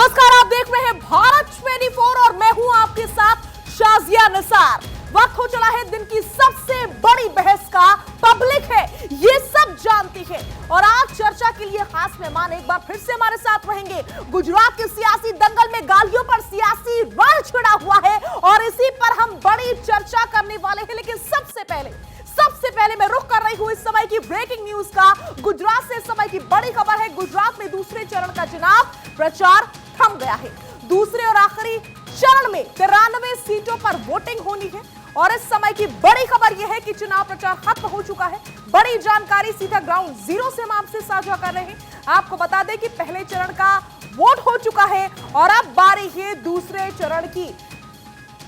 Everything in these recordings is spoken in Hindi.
नमस्कार, आप देख रहे हैं भारत 24 और मैं हूं आपके साथ शाजिया निसार। वक्त हो चला है दिन की सबसे बड़ी बहस का। पब्लिक है, ये सब जानती है और आज चर्चा के लिए खास मेहमान एक बार फिर से हमारे साथ रहेंगे। गुजरात के सियासी दंगल में गालियों पर सियासी रण छिड़ा हुआ है और इसी पर हम बड़ी चर्चा करने वाले हैं। लेकिन सबसे पहले मैं रुख कर रही हूं इस समय की ब्रेकिंग न्यूज का। गुजरात से इस समय की बड़ी खबर है, गुजरात में दूसरे चरण का चुनाव प्रचार थम गया है। दूसरे और आखिरी चरण में 93 सीटों पर वोटिंग होनी है और इस समय की बड़ी खबर यह है कि चुनाव प्रचार खत्म हो चुका है। बड़ी जानकारी सीधा ग्राउंड जीरो से हम आपसे साझा कर रहे हैं। आपको बता दें कि पहले चरण का वोट हो चुका है और अब बारी है दूसरे चरण की।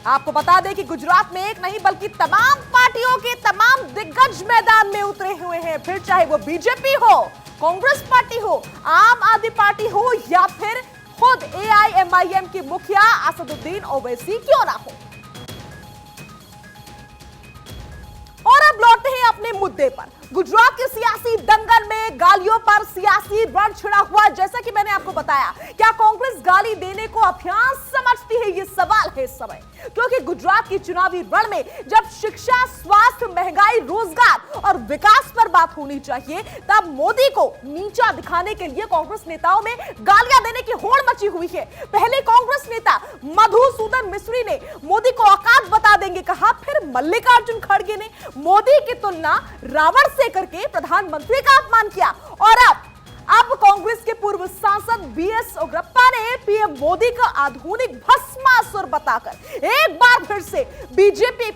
आपको बता दें कि गुजरात में एक नहीं बल्कि तमाम पार्टियों के तमाम दिग्गज मैदान में उतरे हुए हैं। फिर चाहे वो बीजेपी हो, कांग्रेस पार्टी हो, आम आदमी पार्टी हो या फिर खुद AIMIM के मुखिया असदुद्दीन ओवैसी क्यों ना हो। और अब लौटते हैं अपने मुद्दे पर। गुजरात के सियासी दंगल में गालियों पर सियासी रण छिड़ा हुआ। जैसा कि मैंने आपको बताया, क्या कांग्रेस गाली देने को अभ्यास समझती है, ये सवाल है इस समय। क्योंकि गुजरात की चुनावी रण में जब शिक्षा, स्वास्थ्य, महंगाई, रोजगार और विकास पर बात होनी चाहिए, तब मोदी को नीचा दिखाने के लिए कांग्रेस नेताओं में गालियां देने की होड़ मची हुई है। पहले कांग्रेस नेता मधुसूदन मिस्त्री ने मोदी को औकात बता देंगे कहा, फिर मल्लिकार्जुन खड़गे ने मोदी की तुलना रावण से करके प्रधानमंत्री का अपमान किया और अब कांग्रेस के पूर्व सांसद BS उग्रप्पा ने पीएम मोदी का आधुनिक भस्मासुर बताकर एक बार फिर से बीजेपी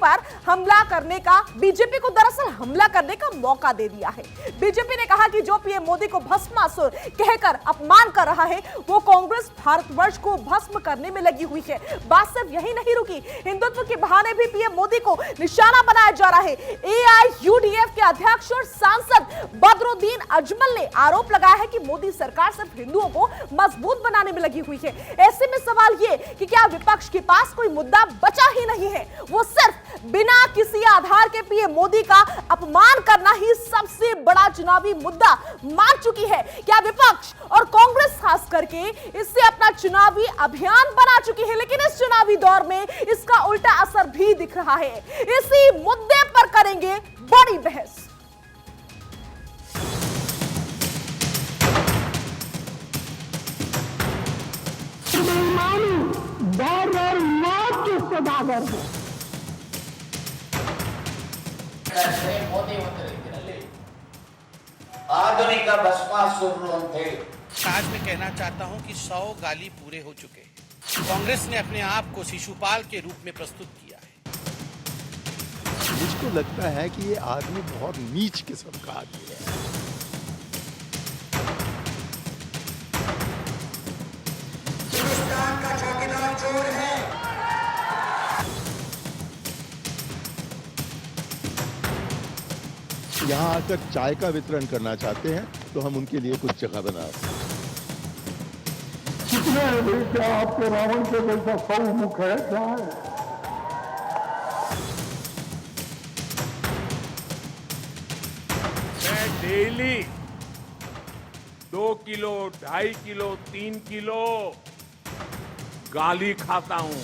को दरअसल हमला करने का मौका दे दिया है। बीजेपी ने कहा कि जो पीएम मोदी को भस्मासुर कहकर अपमान कर रहा है, वो कांग्रेस भारतवर्ष को भस्म करने में लगी हुई है। बात सिर्फ यही नहीं रुकी, हिंदुत्व के बहाने भी पीएम मोदी को निशाना बनाया जा रहा है। AIUDF के अध्यक्ष और सांसद बदरुद्दीन अजमल ने आरोप लगाया है कि मोदी सरकार सिर्फ हिंदुओं को मजबूत बनाने में लगी हुई है। ऐसे में सवाल ये कि क्या विपक्ष के पास कोई मुद्दा बचा ही नहीं है, वो सिर्फ बिना किसी आधार के पीएम मोदी का अपमान करना ही सबसे बड़ा चुनावी मुद्दा मान चुकी है। क्या विपक्ष और कांग्रेस खास करके इससे अपना चुनावी अभियान बना चुकी है, लेकिन इस चुनावी दौर में इसका उल्टा असर भी दिख रहा है। इसी मुद्दे पर करेंगे बड़ी बहस। आधुनिक भस्मासुर थे। आज मैं कहना चाहता हूं कि 100 गाली पूरे हो चुके हैं। कांग्रेस ने अपने आप को शिशुपाल के रूप में प्रस्तुत किया है। मुझको लगता है कि ये आदमी बहुत नीच किस्म का आदमी है। हिंदुस्तान का चौकीदार चोर है। यहाँ आकर चाय का वितरण करना चाहते हैं तो हम उनके लिए कुछ जगह बना रहे हैं। कितने हैं भाई, क्या आपके रावण के जैसा 100 मुख है क्या है? मैं डेली 2 किलो, 2.5 किलो, 3 किलो गाली खाता हूं।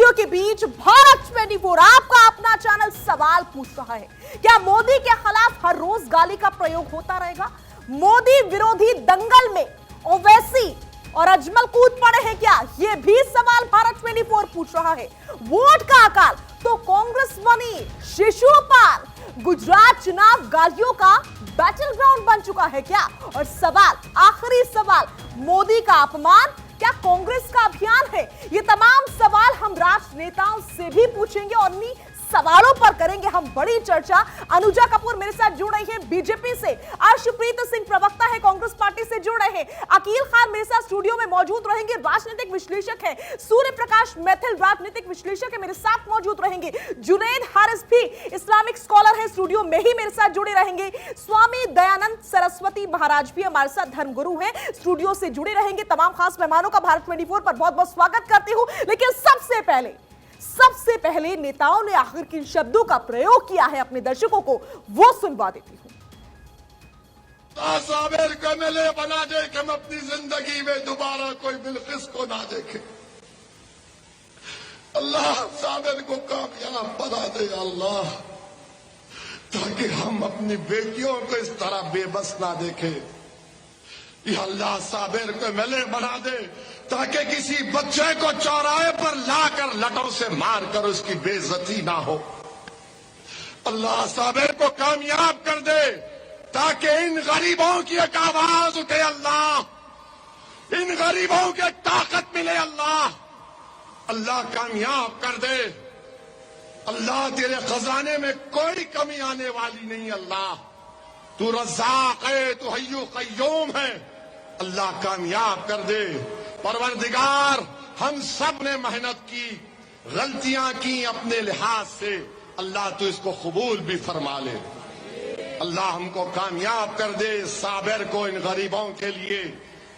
के बीच भारत 24 आपका अपना चैनल सवाल पूछ रहा है, क्या मोदी के खिलाफ हर रोज गाली का प्रयोग होता रहेगा? मोदी विरोधी दंगल में ओवैसी और अजमल कूद पड़े हैं क्या? यह भी सवाल भारत 24 पूछ रहा है। वोट का अकाल तो कांग्रेस बनी शिशुपाल। गुजरात चुनाव गालियों का बैटल ग्राउंड बन चुका है क्या? और सवाल, आखिरी सवाल, मोदी का अपमान क्या कांग्रेस का अभियान है? ये तमाम सवाल हम राजनेताओं से भी पूछेंगे और इन्हीं सवालों पर करेंगे हम बड़ी चर्चा। अनुजा कपूर मेरे साथ जुड़ रही है बीजेपी से, अर्शप्रीत सिंह प्रवक्ता है कांग्रेस पार्टी से जुड़ रहे हैं, अकील खान मेरे साथ स्टूडियो में मौजूद रहेंगे, राजनीतिक विश्लेषक है, सूर्य प्रकाश मैथिल राजनीतिक विश्लेषक है, मेरे साथ मौजूद रहेंगे, जुनैद हारिस भी इस्लामिक स्कॉलर है, स्टूडियो में ही मेरे साथ जुड़े रहेंगे, स्वामी दयानंद सरस्वती महाराज भी हमारे साथ धर्मगुरु है, स्टूडियो से जुड़े रहेंगे। तमाम खास मेहमानों का भारत 24 पर बहुत बहुत स्वागत करती हूं। लेकिन सबसे पहले सबसे पहले नेताओं ने आखिर किन शब्दों का प्रयोग किया है अपने दर्शकों को, वो सुनवा देती हूं। साबिर को MLA बना दे कि हम अपनी जिंदगी में दोबारा कोई बिल्किस को ना देखे। अल्लाह साबिर को कामयाब बना दे अल्लाह, ताकि हम अपनी बेटियों को इस तरह बेबस ना देखे। या अल्लाह साबिर को MLA बना दे ताकि किसी बच्चे को चौराहे पर लाकर लटों से मारकर उसकी बेइज्जती ना हो। अल्लाह साबिर को कामयाब कर दे ताकि इन गरीबों की एक आवाज उठे अल्लाह, इन गरीबों को ताकत मिले अल्लाह। अल्लाह कामयाब कर दे अल्लाह, तेरे खजाने में कोई कमी आने वाली नहीं अल्लाह, तू रज़्ज़ाक़ है, तू हय्यु क़य्यूम है। अल्लाह कामयाब कर दे। परवरदिगार, हम सब ने मेहनत की, गलतियां की अपने लिहाज से, अल्लाह तू इसको कबूल भी फरमा ले। अल्लाह हमको कामयाब कर दे साबिर को इन गरीबों के लिए,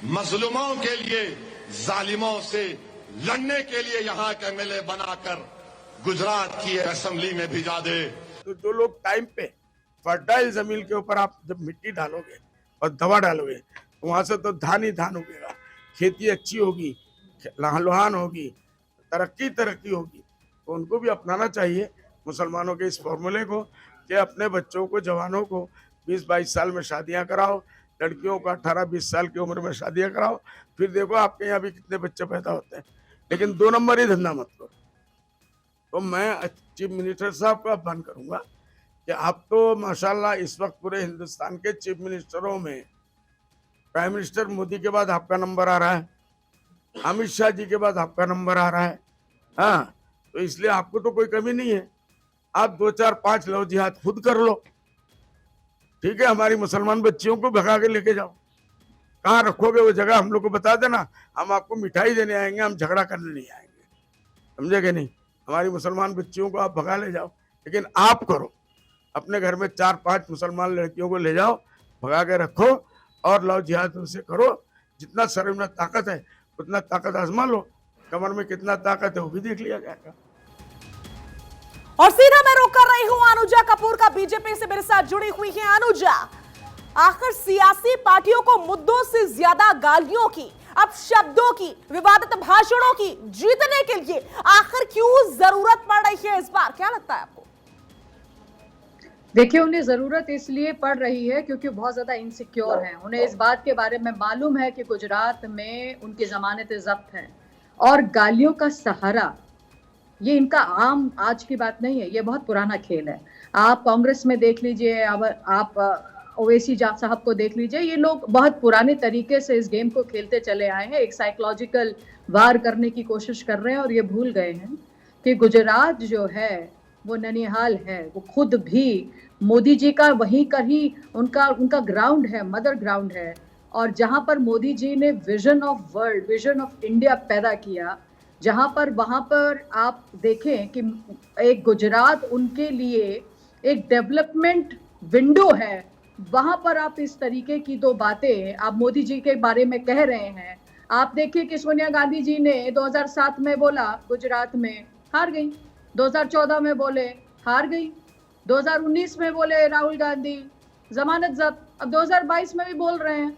मजलूमों के लिए, जालिमों से लड़ने के लिए यहाँ के MLA बनाकर गुजरात की असेंबली में भिजा दे। तो जो लोग टाइम पे फर्टाइल जमीन के ऊपर आप जब मिट्टी डालोगे और दवा डालोगे तो वहां से तो धान ही धान उगेगा, खेती अच्छी होगी, लहान होगी, तरक्की होगी। तो उनको भी अपनाना चाहिए मुसलमानों के इस फॉर्मूले को कि अपने बच्चों को, जवानों को 20-22 साल में शादियां कराओ, लड़कियों को 18-20 साल की उम्र में शादियां कराओ, फिर देखो आपके यहाँ भी कितने बच्चे पैदा होते हैं। लेकिन 2 नंबर ही धंधा मत करो। तो मैं चीफ मिनिस्टर साहब को आह्वान करूंगा कि आप तो माशाल्लाह इस वक्त पूरे हिंदुस्तान के चीफ मिनिस्टरों में प्राइम मिनिस्टर मोदी के बाद आपका नंबर आ रहा है, अमित शाह जी के बाद आपका नंबर आ रहा है। हाँ, तो इसलिए आपको तो कोई कमी नहीं है, आप 2-4-5 लव जिहाद खुद कर लो। ठीक है, हमारी मुसलमान बच्चियों को भगा के लेके जाओ, कहाँ रखोगे वो जगह हम लोग को बता देना, हम आपको मिठाई देने आएंगे, हम झगड़ा करने नहीं आएंगे, समझे कि नहीं। हमारी मुसलमान बच्चियों को आप भगा ले जाओ, लेकिन आप करो, अपने घर में 4-5 मुसलमान लड़कियों को ले जाओ, भगा के रखो और लव जिहाद उनसे करो। जितना शरीर में ताकत है उतना ताकत आजमा लो, कमर में कितना ताकत है वो भी देख लिया जाएगा। और सीधा मैं रोक कर रही हूं अनुजा कपूर का, बीजेपी से मेरे साथ जुड़ी हुई है अनुजा। आखिर सियासी पार्टियों को मुद्दों से ज्यादा गालियों की, अब शब्दों की, विवादित भाषणों की जीतने के लिए आखिर क्यों जरूरत पड़ रही है इस बार, क्या लगता है आपको? देखिए, उन्हें जरूरत इसलिए पड़ रही है क्योंकि बहुत ज्यादा इनसिक्योर हैं। उन्हें इस बात के बारे में मालूम है कि गुजरात में उनकी जमानतें जब्त हैं और गालियों का सहारा, ये इनका आम आज की बात नहीं है, ये बहुत पुराना खेल है। आप कांग्रेस में देख लीजिए, आप ओवैसी साहब को देख लीजिए, ये लोग बहुत पुराने तरीके से इस गेम को खेलते चले आए हैं, एक साइकोलॉजिकल वार करने की कोशिश कर रहे हैं और ये भूल गए हैं कि गुजरात जो है वो ननिहाल है, वो खुद भी मोदी जी का वहीं का ही उनका ग्राउंड है, मदर ग्राउंड है। और जहां पर मोदी जी ने vision of world, vision of India पैदा किया, वहां पर आप देखें कि एक गुजरात उनके लिए एक डेवलपमेंट विंडो है। वहां पर आप इस तरीके की 2 बातें आप मोदी जी के बारे में कह रहे हैं। आप देखिए कि सोनिया गांधी जी ने 2007 में बोला गुजरात में, हार गई, 2014 में बोले हार गई, 2019 में बोले राहुल गांधी जमानत जब्त, अब 2022 में भी बोल रहे हैं।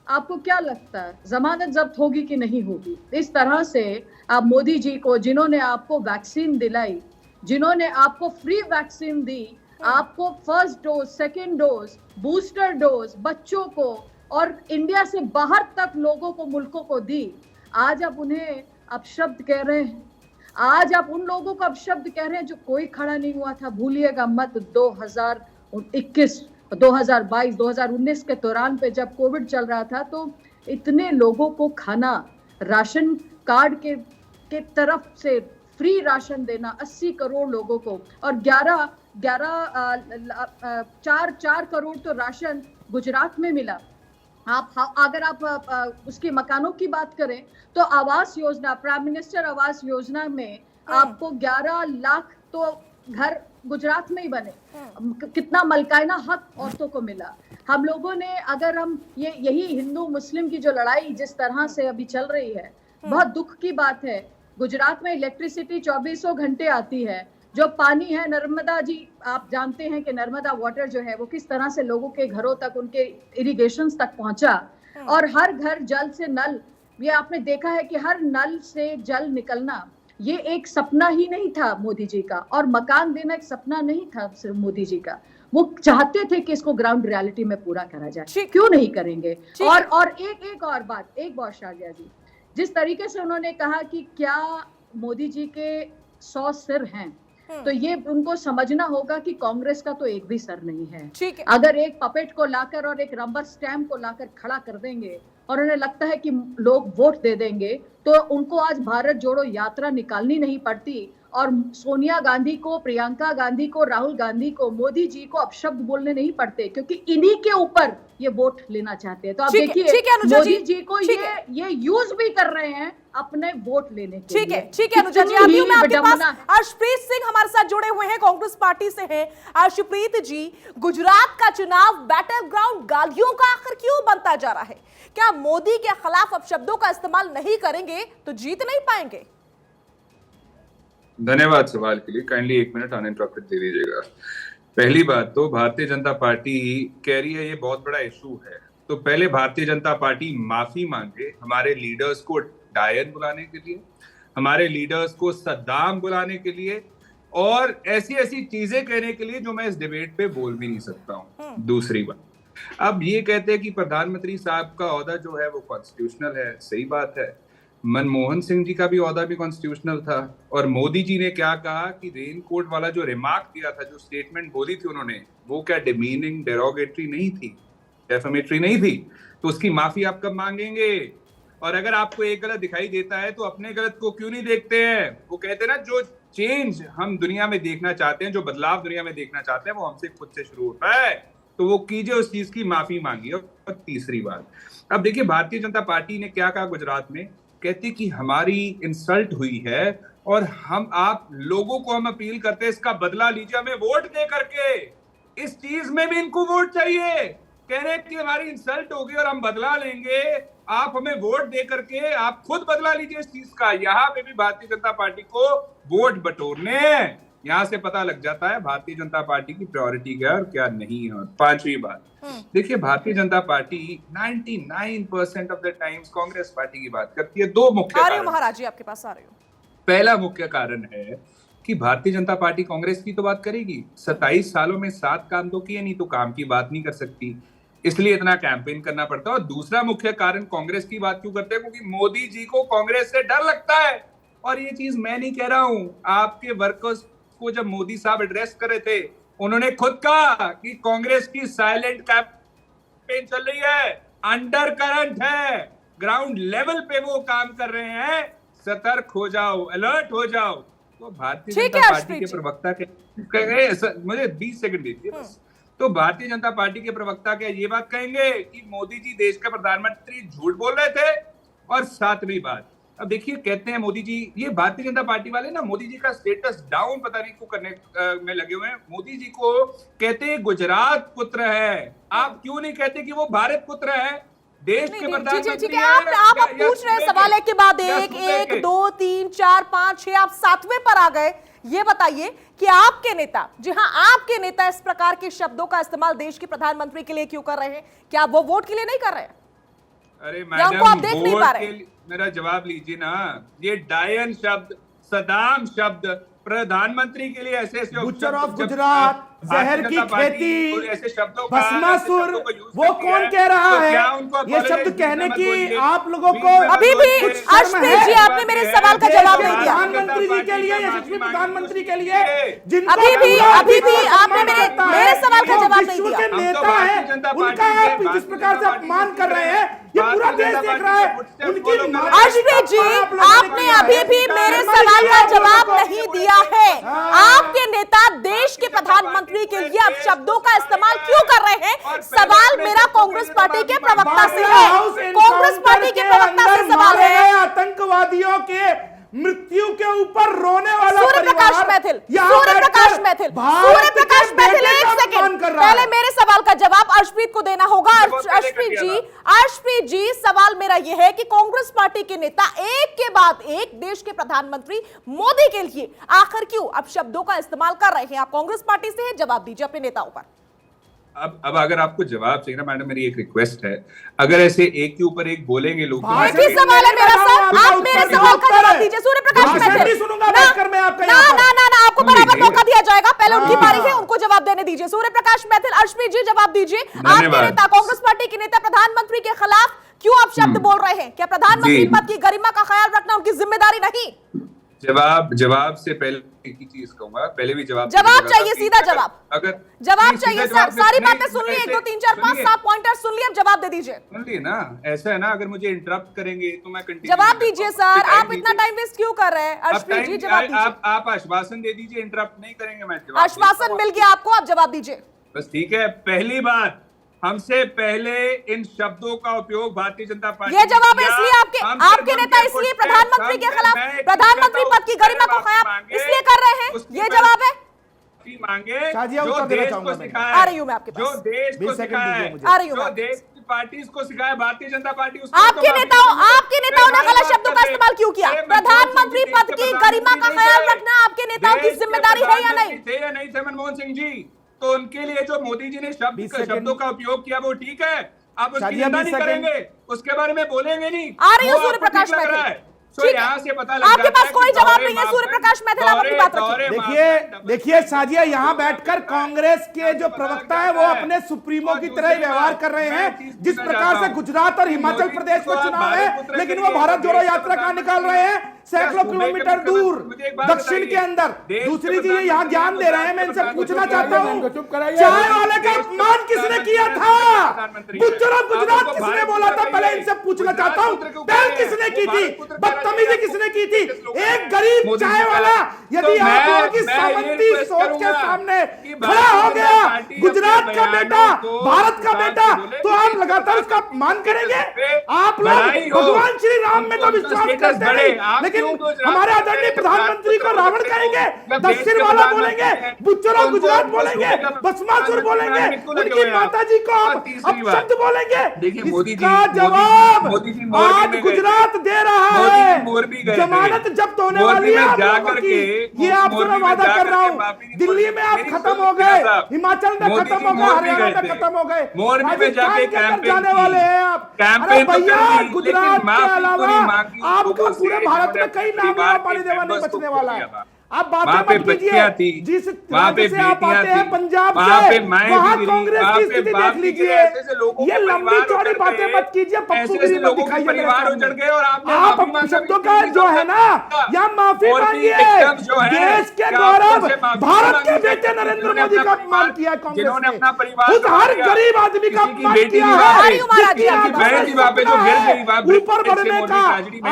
आपको क्या लगता है जमानत जब्त होगी कि नहीं होगी? इस तरह से आप मोदी जी को, जिन्होंने आपको वैक्सीन दिलाई, जिन्होंने आपको फ्री वैक्सीन दी, आपको first dose, second dose, booster dose बच्चों को और इंडिया से बाहर तक लोगों को, मुल्कों को दी, आज आप उन्हें अपशब्द कह रहे हैं। आज आप उन लोगों को अपशब्द कह रहे हैं जो कोई खड़ा नहीं हुआ था। भूलिएगा मत 2021, 2022, 2019 के दौरान पे जब कोविड चल रहा था तो इतने लोगों को खाना, राशन कार्ड के तरफ से फ्री राशन देना 80 करोड़ लोगों को, और 4 करोड़ तो राशन गुजरात में मिला। अगर आप उसके मकानों की बात करें तो आवास योजना, प्राइम मिनिस्टर आवास योजना में आपको 11 लाख तो घर गुजरात में ही बने। कितना मलकाना हक औरतों को मिला। हम लोगों ने, अगर हम यही हिंदू मुस्लिम की जो लड़ाई जिस तरह से अभी चल रही है, बहुत दुख की बात है गुजरात में इलेक्ट्रिसिटी 24 घंटे आती है। जो पानी है नर्मदा जी, आप जानते हैं कि नर्मदा वाटर जो है वो किस तरह से लोगों के घरों तक, उनके इरिगेशन तक पहुंचा, और हर घर जल से नल, ये आपने देखा है कि हर नल से जल निकलना ये एक सपना ही नहीं था मोदी जी का, और मकान देना एक सपना नहीं था सिर्फ मोदी जी का, वो चाहते थे कि इसको ग्राउंड रियलिटी में पूरा करा जाए। क्यों नहीं करेंगे? और एक और बात, एक बात शाजिया जी, जिस तरीके से उन्होंने कहा कि क्या मोदी जी के 100 सिर हैं, तो ये उनको समझना होगा कि कांग्रेस का तो एक भी सर नहीं है। ठीक है। अगर एक पपेट को लाकर और एक रबर स्टैम्प को लाकर खड़ा कर देंगे और उन्हें लगता है कि लोग वोट दे देंगे, तो उनको आज भारत जोड़ो यात्रा निकालनी नहीं पड़ती, और सोनिया गांधी को, प्रियंका गांधी को, राहुल गांधी को, मोदी जी को अपशब्द बोलने नहीं पड़ते, क्योंकि इन्हीं के ऊपर ये वोट लेना चाहते हैं। तो आप देखिए मोदी जी को ये यूज भी कर रहे हैं अपने वोट लेने के लिए। ठीक है अनुजा जी, आती हूं मैं आपके पास। अर्शप्रीत सिंह हमारे साथ जुड़े हुए हैं, कांग्रेस पार्टी से हैं। अर्शप्रीत जी, गुजरात का चुनाव बैटल ग्राउंड गालियों का आखिर क्यों बनता जा रहा है? क्या मोदी के खिलाफ अपशब्दों का इस्तेमाल नहीं करेंगे तो जीत नहीं पाएंगे? धन्यवाद सवाल के लिए। काइंडली 1 मिनट अनइंटरप्टेड दे दीजिएगा। पहली बात तो भारतीय जनता पार्टी कह रही है ये बहुत बड़ा इशू है, तो पहले भारतीय जनता पार्टी माफी मांगे हमारे लीडर्स को डायन बुलाने के लिए, हमारे लीडर्स को सद्दाम बुलाने के लिए, और ऐसी ऐसी चीजें कहने के लिए जो मैं इस डिबेट पे बोल भी नहीं सकता हूँ। दूसरी बात, अब ये कहते हैं कि प्रधानमंत्री साहब का ओहदा जो है वो कॉन्स्टिट्यूशनल है, सही बात है। मनमोहन सिंह जी का भी ओहदा भी कॉन्स्टिट्यूशनल था, और मोदी जी ने क्या कहा कि रेन कोट वाला जो रिमार्क दिया था, जो स्टेटमेंट बोली थी उन्होंने, वो क्या डिमीनिंग, डेरोगेटरी नहीं थी, डेफेमेटरी नहीं थी, तो उसकी माफी आप कब मांगेंगे? और अगर आपको एक गलत दिखाई देता है तो अपने गलत को क्यों नहीं देखते हैं? वो कहते हैं ना, जो चेंज हम दुनिया में देखना चाहते हैं, जो बदलाव दुनिया में देखना चाहते हैं, वो हमसे खुद से शुरू होता है, तो वो कीजिए, उस चीज की माफी मांगिए। और तीसरी बात, अब देखिए भारतीय जनता पार्टी ने क्या कहा गुजरात में, कहती कि हमारी इंसल्ट हुई है और आप लोगों को हम अपील करते हैं इसका बदला लीजिए, हमें वोट दे करके। इस चीज में भी इनको वोट चाहिए, कह रहे कि हमारी इंसल्ट होगी और हम बदला लेंगे, आप हमें वोट दे करके आप खुद बदला लीजिए इस चीज का। यहाँ पे भी भारतीय जनता पार्टी को वोट बटोरने हैं। यहाँ से पता लग जाता है भारतीय जनता पार्टी की प्रायोरिटी क्या है और क्या नहीं है। पांचवी बात, देखिए Bharatiya Janata party 99% of the times Congress party की बात करती है। दो मुख्य कारण, महाराज जी आपके पास आ रही हूँ। पहला मुख्य कारण है कि भारतीय जनता पार्टी कांग्रेस की तो बात करेगी, 27 सालों में 7 काम तो किए, नहीं तो काम की बात नहीं कर सकती, इसलिए इतना कैंपेन करना पड़ता है। और दूसरा मुख्य कारण कांग्रेस की बात क्यों करते हैं, क्योंकि मोदी जी को कांग्रेस से डर लगता है। और ये चीज मैं नहीं कह रहा हूं, आपके वर्कर्स को जब मोदी साहब एड्रेस कर रहे थे, उन्होंने खुद कहा कि कांग्रेस की साइलेंट कैंपेन चल रही है, अंडर करंट है, ग्राउंड लेवल पे वो काम कर रहे हैं, सतर्क हो जाओ, अलर्ट हो जाओ। तो भारतीय जनता पार्टी के प्रवक्ता के, मुझे 20 सेकंड दीजिए बस, तो भारतीय जनता पार्टी के प्रवक्ता क्या ये बात कहेंगे कि मोदी जी देश के प्रधानमंत्री झूठ बोल रहे थे? और सातवीं बात, अब देखिए कहते हैं मोदी जी, ये भारतीय जनता पार्टी वाले ना मोदी जी का स्टेटस डाउन पता नहीं क्यों करने में लगे हुए हैं। मोदी जी को कहते हैं गुजरात पुत्र है, आप क्यों नहीं कहते कि वो भारत पुत्र है, देश के प्रधानमंत्री हैं? आप पूछ रहे हैं सवाल एक के बाद एक, 1 2 3 4 5 6, आप 7वें पर आ गए। ये बताइए कि आपके नेता, जी हाँ आपके नेता, इस प्रकार के शब्दों का इस्तेमाल देश के प्रधानमंत्री के लिए क्यों कर रहे हैं? क्या वो वोट के लिए नहीं कर रहे हैं? अरे मैडम, आप देख नहीं पा रहे? मेरा जवाब लीजिए ना। ये डायन शब्द, सदाम शब्द, प्रधानमंत्री के लिए ऐसे बुचर ऑफ गुजरात, जहर की खेती, भस्मासुर, वो कौन कह रहा है? ये शब्द कहने की आप लोगों को अभी भी अर्शप्रीत जी आपने मेरे सवाल का जवाब नहीं दिया। प्रधानमंत्री जी के लिए, यशस्वी प्रधानमंत्री के लिए, अभी भी आपने मेरे सवाल का जवाब नहीं दिया। विश्व के नेता है, उनका आप जिस प्रकार से अपमान कर रहे हैं, ये पूरा देश देख रहा है। उनकी अर्शप्रीत जी, आपने अभी भी मेरे सवाल का जवाब नहीं दिया है। आपके नेता देश के प्रधानमंत्री के लिए अब शब्दों का इस्तेमाल क्यों कर रहे हैं? सवाल मेरा कांग्रेस पार्टी के प्रवक्ता से है, कांग्रेस पार्टी के प्रवक्ता से सवाल है। आतंकवादियों के मृत्यु के ऊपर रोने वाला सूर्य प्रकाश परिवार मैथिल, यहाँ सूर्य बैठकर प्रकाश मैथिल, भारत सूर्य प्रकाश के मैथिल, बेटे एक का सेकंड अपमान कर रहा पहले है। मेरे सवाल का जवाब अर्शप्रीत को देना होगा। अर्शप्रीत जी, सवाल मेरा यह है कि कांग्रेस पार्टी के नेता एक के बाद एक देश के प्रधानमंत्री मोदी के लिए आखिर क्यों अब शब्दों का इस्तेमाल कर रहे हैं? आप कांग्रेस पार्टी से हैं, जवाब दीजिए अपने नेताओं पर। अब अगर आपको जवाब चाहिए ना मैडम, मेरी एक रिक्वेस्ट है, अगर ऐसे एक के ऊपर एक बोलेंगे लोग तो एक ही सवाल है मेरा सर, आप मेरे सवाल का जवाब दीजिए। सूर्य प्रकाश मैथिल, ना आपको बराबर मौका दिया जाएगा, पहले उनकी बारी है, उनको जवाब देने दीजिए। सूर्य प्रकाश मैथिल, अर्शप्रीत जी जवाब दीजिए। आपके नेता, कांग्रेस पार्टी के नेता प्रधानमंत्री के खिलाफ क्यों आप शब्द बोल रहे हैं? क्या प्रधानमंत्री पद की गरिमा का ख्याल रखना उनकी जिम्मेदारी नहीं? जवाब से पहले एक ही चीज कहूंगा, पहले भी जवाब चाहिए, सीधा जवाब। अगर जवाब चाहिए सर, सारी बातें सुन ली, 1 2 3 4 5 7 पॉइंटर सुन लिए, अब जवाब दे दीजिए। सुन लिए ना? ऐसा है ना, अगर मुझे इंटरप्ट करेंगे तो मैं कंटिन्यू जवाब दीजिए सर, आप इतना टाइम वेस्ट क्यों कर रहे हैं? अर्शप्रीत जी जवाब दीजिए। आप आश्वासन दे दीजिए, इंटरप्ट नहीं करेंगे। मैं आश्वासन मिल गया आपको, आप जवाब दीजिए। बस ठीक है। पहली बात, हमसे पहले इन शब्दों का उपयोग भारतीय जनता पार्टी, ये जवाब है इसलिए आपके नेता इसलिए प्रधानमंत्री के खिलाफ, प्रधानमंत्री पद की गरिमा को ख्याल इसलिए कर रहे हैं, ये जवाब है। मांगे जो देश को सिखाया, आ रही हूं मैं आपके पास, जो देश को सिखाया, आ रही हूं, जो देश की पार्टी को सिखाया भारतीय जनता पार्टी, आपके नेताओं ने गलत शब्दों का इस्तेमाल क्यों किया? प्रधानमंत्री पद की गरिमा का ख्याल रखना आपके नेताओं की जिम्मेदारी है या नहीं? थे या नहीं थे मनमोहन सिंह जी? तो उनके लिए जो मोदी जी ने शब्दों का उपयोग किया वो ठीक है, आप उसकी निंदा नहीं करेंगे, उसके बारे में बोलेंगे नहीं। आ रही हूं सूर्य प्रकाश मैथिल, यहाँ से पता लग आपके पास कोई जवाब नहीं है सूर्य प्रकाश मैथिल, आप अपनी बात रखिए। देखिए साजिया, यहाँ बैठकर कांग्रेस के जो प्रवक्ता है वो अपने सुप्रीमो की तरह ही व्यवहार कर रहे हैं। जिस प्रकार से गुजरात और हिमाचल प्रदेश में चुनाव है, लेकिन वो भारत जोड़ो यात्रा का निकाल रहे हैं सैकड़ों किलोमीटर दूर दक्षिण के अंदर। दूसरी चीज यहाँ ज्ञान दे रहे हैं, मैं इनसे पूछना चाहता हूँ, चाय वाले का अपमान किसने किया था? गुजरात किसने बोला था? पहले इनसे पूछना चाहता हूँ, पहल किसने की थी? बदतमीजी किसने की थी? एक गरीब चाय वाला यदि आप उनकी सामंती सोच के सामने खड़ा हो गया, गुजरात का बेटा, भारत का बेटा, तो आप लगातार उसका अपमान करेंगे? आप लोग भगवान श्री राम में तो विश्वास करते हैं, लेकिन हमारे आदरणीय प्रधानमंत्री को रावण कहेंगे, दक्षिण वाला बोलेंगे, बुच्चरा गुजरात बोलेंगे, भस्मासुर बोलेंगे, उनकी माता जी को अपशब्द बोलेंगे। इसका जवाब आज गुजरात दे रहा है। जमानत जब्त होने वाली है आप लोगों की, ये आपसे मैं वादा कर रहा हूँ। दिल्ली में आप खत्म हो गए, हिमाचल में खत्म हो गए, हरियाणा में खत्म हो गए, राजस्थान के अंदर जाने वाले हैं आप। अरे भैया, गुजरात के अलावा आपका पूरे भारत में कई नाम पानी देवा नहीं बचने वाला है। आप बातें मत कीजिए, जिस राज्य से आप आते हैं पंजाब से, वहाँ कांग्रेस की स्थिति देख लीजिए। ये लंबी चौड़ी बातें मत कीजिए, पप्पूगिरी मत दिखाइए। आप शब्दों का जो है ना, यहाँ माफी मांगिए। देश के गौरव भारत के बेटे नरेंद्र मोदी का अपमान किया कांग्रेस ने, उस हर गरीब आदमी का अपमान किया है, ऊपर बढ़ने का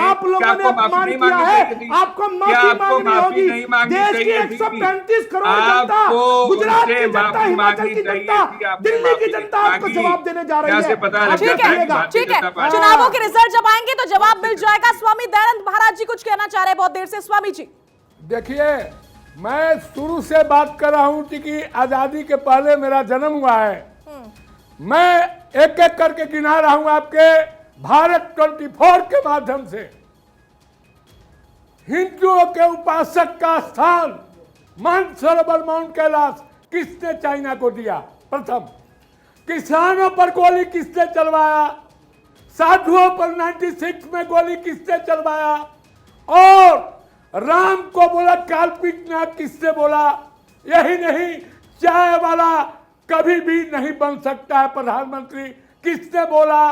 आप लोगों ने अपमान किया है। आपको माफी मांगनी होगी। देश की 135 करोड़ जनता, गुजरात की जनता, हिमाचल की जनता, दिल्ली की जनता आपको जवाब देने जा रही है। ठीक है, चुनावों के रिजल्ट जब आएंगे तो जवाब मिल जाएगा। स्वामी दयानंद महाराज जी कुछ कहना चाह रहे हैं बहुत देर से। स्वामी जी देखिए, मैं शुरू से बात कर रहा हूं कि आजादी के पहले मेरा जन्म हुआ है। मैं एक एक करके गिना रहा हूं आपके भारत 24 के माध्यम से। हिंदुओं के उपासक का स्थान मानसरोवर माउंट कैलाश किसने चाइना को दिया? प्रथम, किसानों पर गोली किसने चलवाया? साधुओं पर 96 में गोली किसने चलवाया? और राम को बोला काल्पनिक नाथ किसने बोला? यही नहीं, चाय वाला कभी भी नहीं बन सकता है प्रधानमंत्री किसने बोला?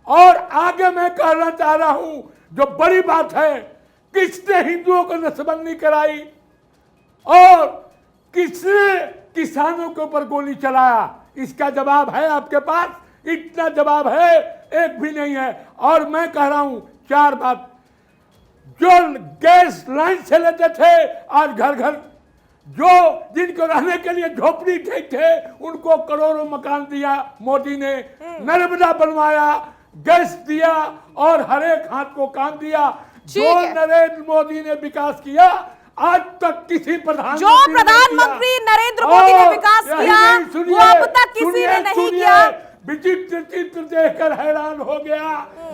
और आगे मैं कहना चाह रहा हूं, जो बड़ी बात है, किसने हिंदुओं को नसबंदी कराई और किसने किसानों के ऊपर गोली चलाया? इसका जवाब है आपके पास? इतना जवाब है? एक भी नहीं है। और मैं कह रहा हूं 4 बात, जो गैस लाइन से लेते थे आज घर घर, जो जिनको रहने के लिए झोपड़ी थे उनको करोड़ों मकान दिया मोदी ने, नर्मदा बनवाया, गैस दिया और हर एक हाथ को काम दिया। जो नरेंद्र मोदी ने विकास किया आज तक किसी प्रधानमंत्री जो प्रधानमंत्री नरेंद्र मोदी ने विकास किया वो अब तक किसी ने नहीं किया। विचित्र चित्र देखकर हैरान हो गया,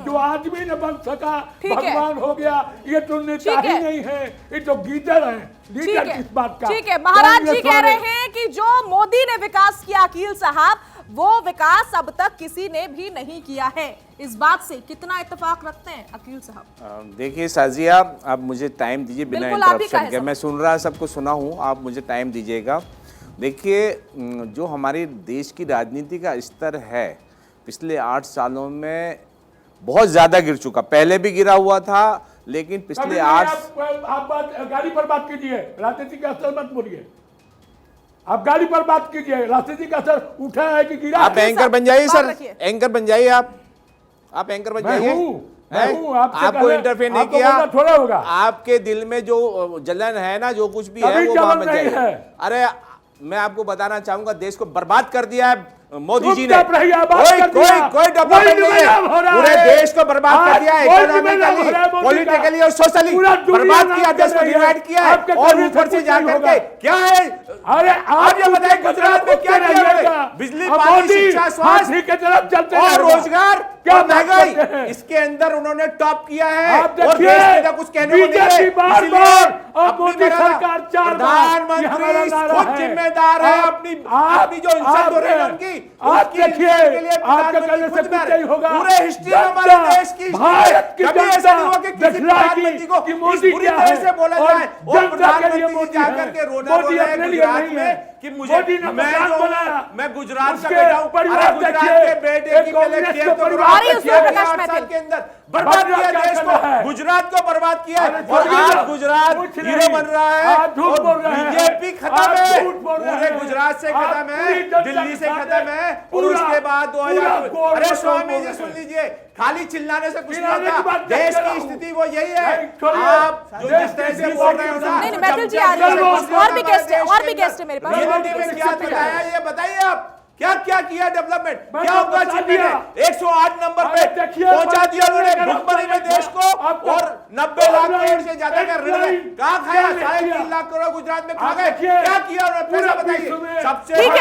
जो आदमी न बन सका भगवान हो गया। ये तो नेता ही नहीं है, ये तो गीदड़ है। लीडर किस बात का? ठीक है, महाराज जी कह रहे हैं कि जो मोदी ने विकास किया अकील साहब, वो विकास अब तक किसी ने भी नहीं किया है। इस बात से कितना इत्तेफाक रखते हैं अकील साहब? देखिए साजिया, आप मुझे टाइम दीजिए बिना इंटरप्शन के। मैं सुन रहा सबको सुना हूँ, आप मुझे टाइम दीजिएगा। देखिए, जो हमारे देश की राजनीति का स्तर है पिछले 8 सालों में बहुत ज़्यादा गिर चुका। पहले भी गिरा हुआ था, लेकिन पिछले 8 आप गाड़ी पर बात कीजिए, राजनीति का असर मत बोलिए। आप गाड़ी पर बात कीजिए, राजनीति का असर उठा है कि गिरा? आप एंकर बन जाइए सर, एंकर बन जाइए। आप एंकर बन जाइए। आपको इंटरफेयर नहीं किया, थोड़ा होगा। आपके दिल में जो जलन है ना, जो कुछ भी है वो वहां बन जाइए। अरे मैं आपको बताना चाहूंगा, देश को बर्बाद कर दिया है मोदी जी ने। कोई डेवलपमेंट नहीं है, पूरे देश को बर्बाद कर दिया है, इकोनॉमिकली, पॉलिटिकली और सोशली बर्बाद किया, देश को डिवाइड किया है। और ऊपर से जाकर के क्या है, अरे आप ये बताइए गुजरात में क्या किया? बिजली, पानी, शिक्षा, स्वास्थ्य और रोजगार और महंगाई, इसके अंदर उन्होंने टॉप किया है। और देश में कुछ कहने को नहीं है। प्रधानमंत्री खुद जिम्मेदार है अपनी जो इज्जत हो रही है उनकी। आप देखिए, आपका कहने से कुछ नहीं होगा। पूरे हिस्ट्री में हमारे देश की भारत की कभी ऐसा नहीं हुआ कि किसी प्रधानमंत्री को इस बुरी तरह से बोला जाए। और प्रधानमंत्री जाकर के रोना रो रहे हैं गुजरात में कि मुझे, मैं गुजरात का बेटा हूं, गुजरात के बेटे की पहले खेल तो 8 साल के अंदर बर्बाद किया देश को, गुजरात को बर्बाद किया। और आज गुजरात हीरो बन रहा है और बीजेपी खत्म है, पूरे गुजरात से खत्म है, दिल्ली से खत्म है। और उसके बाद 2000, अरे स्वामी जी सुन लीजिए, खाली चिल्लाने से कुछ नहीं होता। देश की स्थिति वो यही है। आप जो जिस तरह से बोल रहे हो ना, मैथिल जी आ रही है, और भी गेस्ट है मेरे पास। क्या बताया, ये बताइए आप क्या क्या किया डेवलपमेंट, क्या होगा? 108 नंबर पे पहुंचा दिया उन्होंने भुखमरी में देश को। और 90 लाख करोड़ से ज्यादा का ऋण कहाँ खाया? 3.5 लाख करोड़ गुजरात में खा गए। क्या किया उन्होंने, पूरा बताइए। सबसे ठीक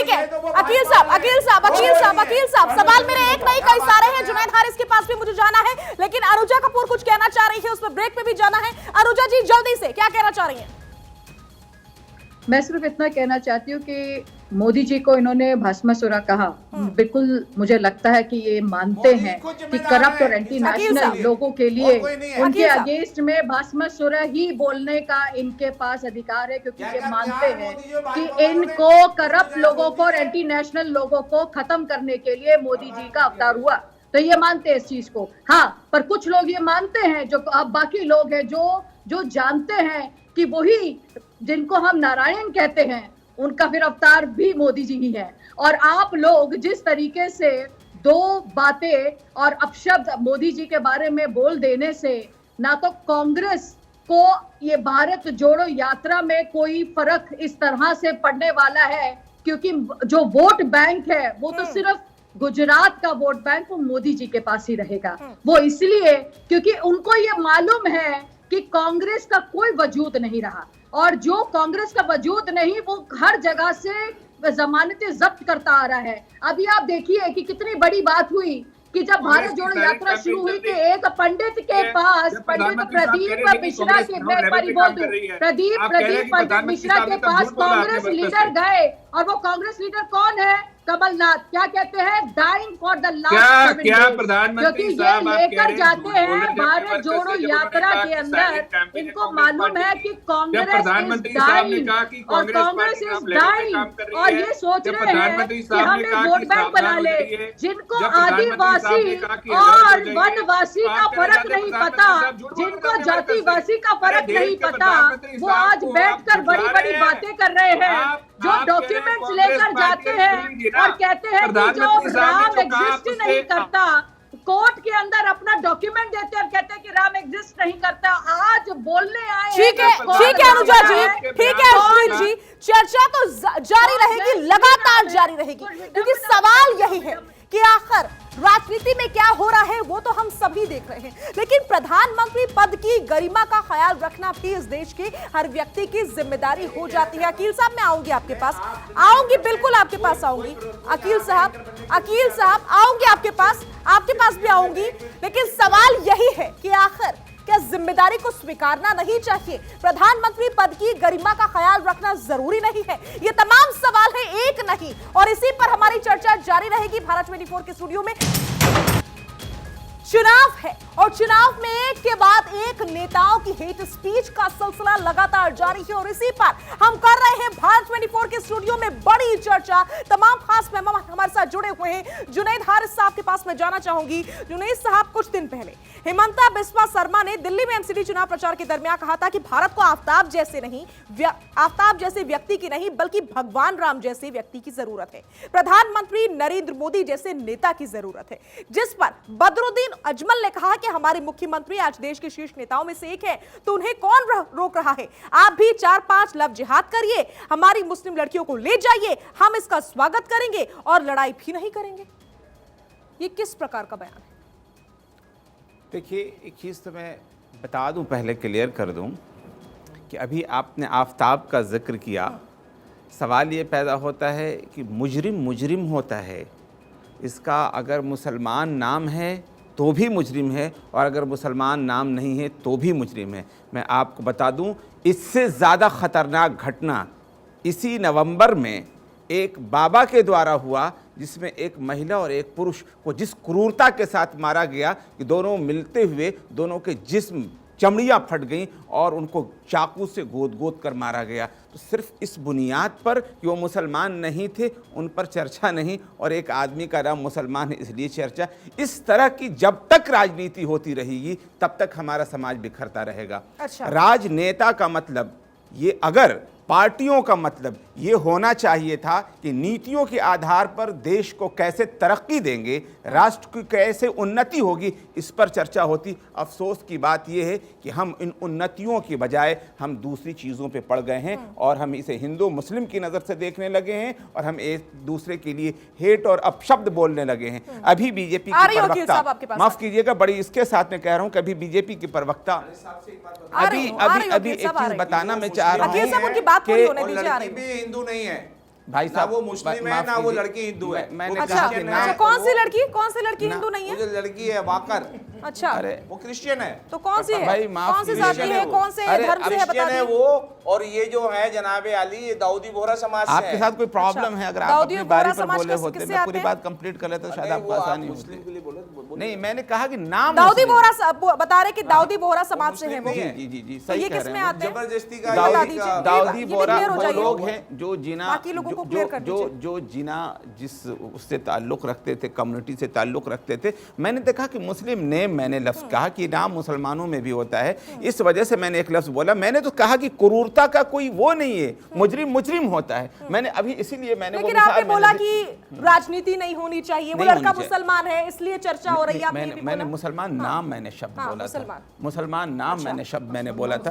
है अकील साहब, सवाल मेरे एक नहीं कई सारे हैं। जुनैद हारिस के पास भी मुझे जाना है, लेकिन अनुजा कपूर कुछ कहना चाह रही है, उसमें ब्रेक पे भी जाना है। अनुजा जी जल्दी से क्या कहना चाह रही हैं? मैं सिर्फ इतना कहना चाहती हूँ कि मोदी जी को इन्होंने भस्मासुर कहा। बिल्कुल मुझे लगता है कि ये मानते हैं कि करप्ट और एंटी नेशनल लोगों के लिए उनके अगेंस्ट में भस्मासुर ही बोलने का इनके पास अधिकार है, क्योंकि ये मानते हैं कि इनको करप्ट लोगों को और एंटी नेशनल लोगों को खत्म करने के लिए मोदी जी का अवतार हुआ। तो ये मानते हैं इस चीज को। हाँ, पर कुछ लोग ये मानते हैं, जो अब बाकी लोग हैं जो जानते हैं कि वही जिनको हम नारायण कहते हैं, उनका फिर अवतार भी मोदी जी ही है। और आप लोग जिस तरीके से 2 बातें और अपशब्द मोदी जी के बारे में बोल देने से, ना तो कांग्रेस को ये भारत जोड़ो यात्रा में कोई फर्क इस तरह से पड़ने वाला है, क्योंकि जो वोट बैंक है वो तो सिर्फ गुजरात का वोट बैंक वो मोदी जी के पास ही रहेगा। वो इसलिए क्योंकि उनको ये मालूम है कि कांग्रेस का कोई वजूद नहीं रहा, और जो कांग्रेस का वजूद नहीं वो हर जगह से जमानतें जब्त करता आ रहा है। अभी आप देखिए कि कितनी बड़ी बात हुई कि जब भारत जोड़ो यात्रा शुरू हुई कि एक पंडित के पास, पंडित प्रदीप मिश्रा के, मैं एक बार बोल दूं, प्रदीप मिश्रा के पास कांग्रेस लीडर गए, और वो कांग्रेस लीडर कौन है? कमलनाथ। क्या कहते हैं? डाइंग फॉर द लास्ट, क्योंकि ये लेकर जाते हैं भारत जोड़ो यात्रा के अंदर। इनको मालूम है कि कांग्रेस इज डाइंग, और कांग्रेस इज डाइंग, और ये सोच रहे हैं कि हम एक वोट बैंक बना ले। जिनको आदिवासी और वनवासी का फर्क नहीं पता, जिनको जातिवासी का फर्क नहीं पता, वो आज बैठकर बड़ी बड़ी बातें कर रहे हैं। जो डॉक्यूमेंट्स लेकर जाते हैं और कहते हैं कि जो राम एग्जिस्ट ही नहीं करता, कोर्ट के अंदर अपना डॉक्यूमेंट देते हैं और कहते हैं कि राम एग्जिस्ट नहीं करता। आज बोलने आए। ठीक है अनुजा जी, ठीक है अश्विन जी, चर्चा तो जारी रहेगी, लगातार जारी रहेगी, क्योंकि सवाल यही है कि आखिर राजनीति में क्या हो रहा है वो तो हम सभी देख रहे हैं, लेकिन प्रधानमंत्री पद की गरिमा का ख्याल रखना भी इस देश के हर व्यक्ति की जिम्मेदारी हो जाती है। अकील साहब, मैं आऊंगी आपके पास, आऊंगी, बिल्कुल आपके पास आऊंगी। अकील साहब आऊंगी आपके पास भी आऊंगी, लेकिन सवाल यही है कि आखिर क्या जिम्मेदारी को स्वीकारना नहीं चाहिए? प्रधानमंत्री पद की गरिमा का ख्याल रखना जरूरी नहीं है? ये तमाम सवाल है, एक नहीं, और इसी पर हमारी चर्चा जारी रहेगी। भारत 24 के स्टूडियो में चुनाव है और चुनाव में एक के बाद एक नेताओं की हेट स्पीच का सिलसिला लगातार जारी है और इसी पर हम कर रहे हैं भारत 24 के स्टूडियो में बड़ी चर्चा। तमाम खास मेहमान हमारे साथ जुड़े हुए हैं। जुनैद हारिस साहब के पास मैं जाना चाहूंगी। जुनैद साहब, कुछ दिन पहले हेमंता बिस्वा शर्मा ने दिल्ली में एमसीडी चुनाव प्रचार के दरमियान कहा था कि भारत को आफ्ताब जैसे व्यक्ति की नहीं बल्कि भगवान राम जैसे व्यक्ति की जरूरत है, प्रधानमंत्री नरेंद्र मोदी जैसे नेता की जरूरत है। जिस पर बदरुद्दीन अजमल ने कहा कि हमारे मुख्यमंत्री आज देश के शीर्ष नेताओं में से एक है, तो उन्हें कौन रोक रहा है? आप भी 4-5 लव जिहाद करिए, हमारी मुस्लिम लड़कियों को ले जाइए, हम इसका स्वागत करेंगे और लड़ाई भी नहीं करेंगे। ये किस प्रकार का बयान है? देखिए, एक चीज़ तो मैं बता दूं, पहले क्लियर कर दूं कि अभी आपने आफ्ताब का जिक्र किया। सवाल ये पैदा होता है कि मुजरिम होता है, इसका अगर मुसलमान नाम है तो भी मुजरिम है और अगर मुसलमान नाम नहीं है तो भी मुजरिम है। मैं आपको बता दूं, इससे ज़्यादा ख़तरनाक घटना इसी नवंबर में एक बाबा के द्वारा हुआ, जिसमें एक महिला और एक पुरुष को जिस क्रूरता के साथ मारा गया कि दोनों मिलते हुए दोनों के जिस्म चमड़ियाँ फट गईं और उनको चाकू से गोद कर मारा गया। तो सिर्फ इस बुनियाद पर कि वो मुसलमान नहीं थे उन पर चर्चा नहीं, और एक आदमी का नाम मुसलमान है इसलिए चर्चा। इस तरह की जब तक राजनीति होती रहेगी तब तक हमारा समाज बिखरता रहेगा। अच्छा। राजनेता का मतलब ये, अगर पार्टियों का मतलब ये होना चाहिए था कि नीतियों के आधार पर देश को कैसे तरक्की देंगे, राष्ट्र की कैसे उन्नति होगी, इस पर चर्चा होती। अफसोस की बात यह है कि हम इन उन्नतियों की बजाय हम दूसरी चीज़ों पे पड़ गए हैं और हम इसे हिंदू मुस्लिम की नज़र से देखने लगे हैं और हम एक दूसरे के लिए हेट और अपशब्द बोलने लगे हैं। अभी बीजेपी के प्रवक्ता, माफ कीजिएगा, बड़ी इसके साथ में कह रहा हूँ, कभी बीजेपी के प्रवक्ता अभी एक चीज बताना मैं चाह रहा हूँ कि हिंदू नहीं है भाई साहब, वो मुस्लिम है ना वो लड़की हिंदू है। मैंने अच्छा, अच्छा, कौन सी लड़की हिंदू नहीं है? वो जो लड़की है वाकर, अच्छा, अरे वो क्रिश्चियन है। तो कौन सी है? भाई कौन सी जाति है, कौन से धर्म से है, बता है वो। और ये जो है जनाबे अली, ये दाऊदी बोहरा समाज से है। आपके साथ कोई प्रॉब्लम है? अगर आप अपनी बारी पर बोले होते, मैं पूरी बात कंप्लीट कर लेता, शायद आपको आसानी होती। नहीं, मैंने कहा कि नाम दाऊदी बोहरा बता रहे कि दाऊदी बोहरा समाज से है वो। जी सही कह रहे हैं। जबरदस्ती का दाऊदी बोहरा वो लोग हैं जो जिना जिस उससे ताल्लुक़ रखते थे, कम्युनिटी से ताल्लुक़ रखते थे। मैंने देखा कि मुस्लिम नेम, मैंने लफ्ज़ कहा कि नाम मुसलमानों में भी होता है, इस वजह से मैंने एक लफ्ज़ बोला। मैंने तो कहा कि क्रूरता का कोई वो नहीं है, मुजरिम होता है। मैंने अभी इसीलिए मैंने, लेकिन आपने बोला कि राजनीति नहीं होनी चाहिए, वो लड़का मुसलमान है इसलिए चर्चा हो रही है। मैंने मुसलमान नाम मैंने शब्द बोला था, मुसलमान नाम मैंने शब्द मैंने बोला था।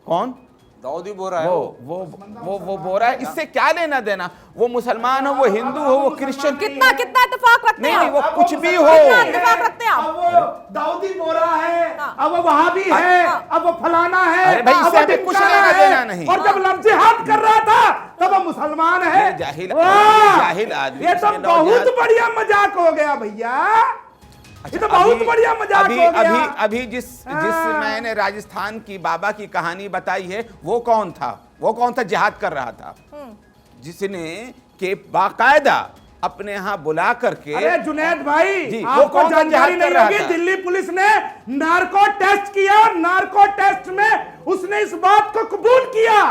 कौन? दाऊदी बोरा है वो बोरा है, इससे क्या लेना देना? वो मुसलमान हो, वो हिंदू हो, वो क्रिश्चियन, कितना इत्तेफाक रखते हैं? नहीं, वो कुछ भी हो, इत्तेफाक रखते हैं आप। अब वो दाऊदी बोरा है, अब वो वहाबी है, अब वो फलाना है, अरे भाई, इससे हमें कुछ लेना देना नहीं। और जब लफ्ज़ जिहाद कर रहा था तब वो मुसलमान है। जाहिल आदमी, ये तो बहुत बढ़िया मजाक हो गया भैया, ये तो बहुत बढ़िया मजाक हो गया। अभी जिस मैंने राजस्थान की बाबा की कहानी बताई है, वो कौन था जिहाद कर रहा था, जिसने के बाकायदा अपने यहाँ बुला करके। अरे जुनैद भाई, आपको जानकारी नहीं होगी, दिल्ली पुलिस ने नार्को टेस्ट किया और नार्को टेस्ट में उसने इस बात को कबूल किया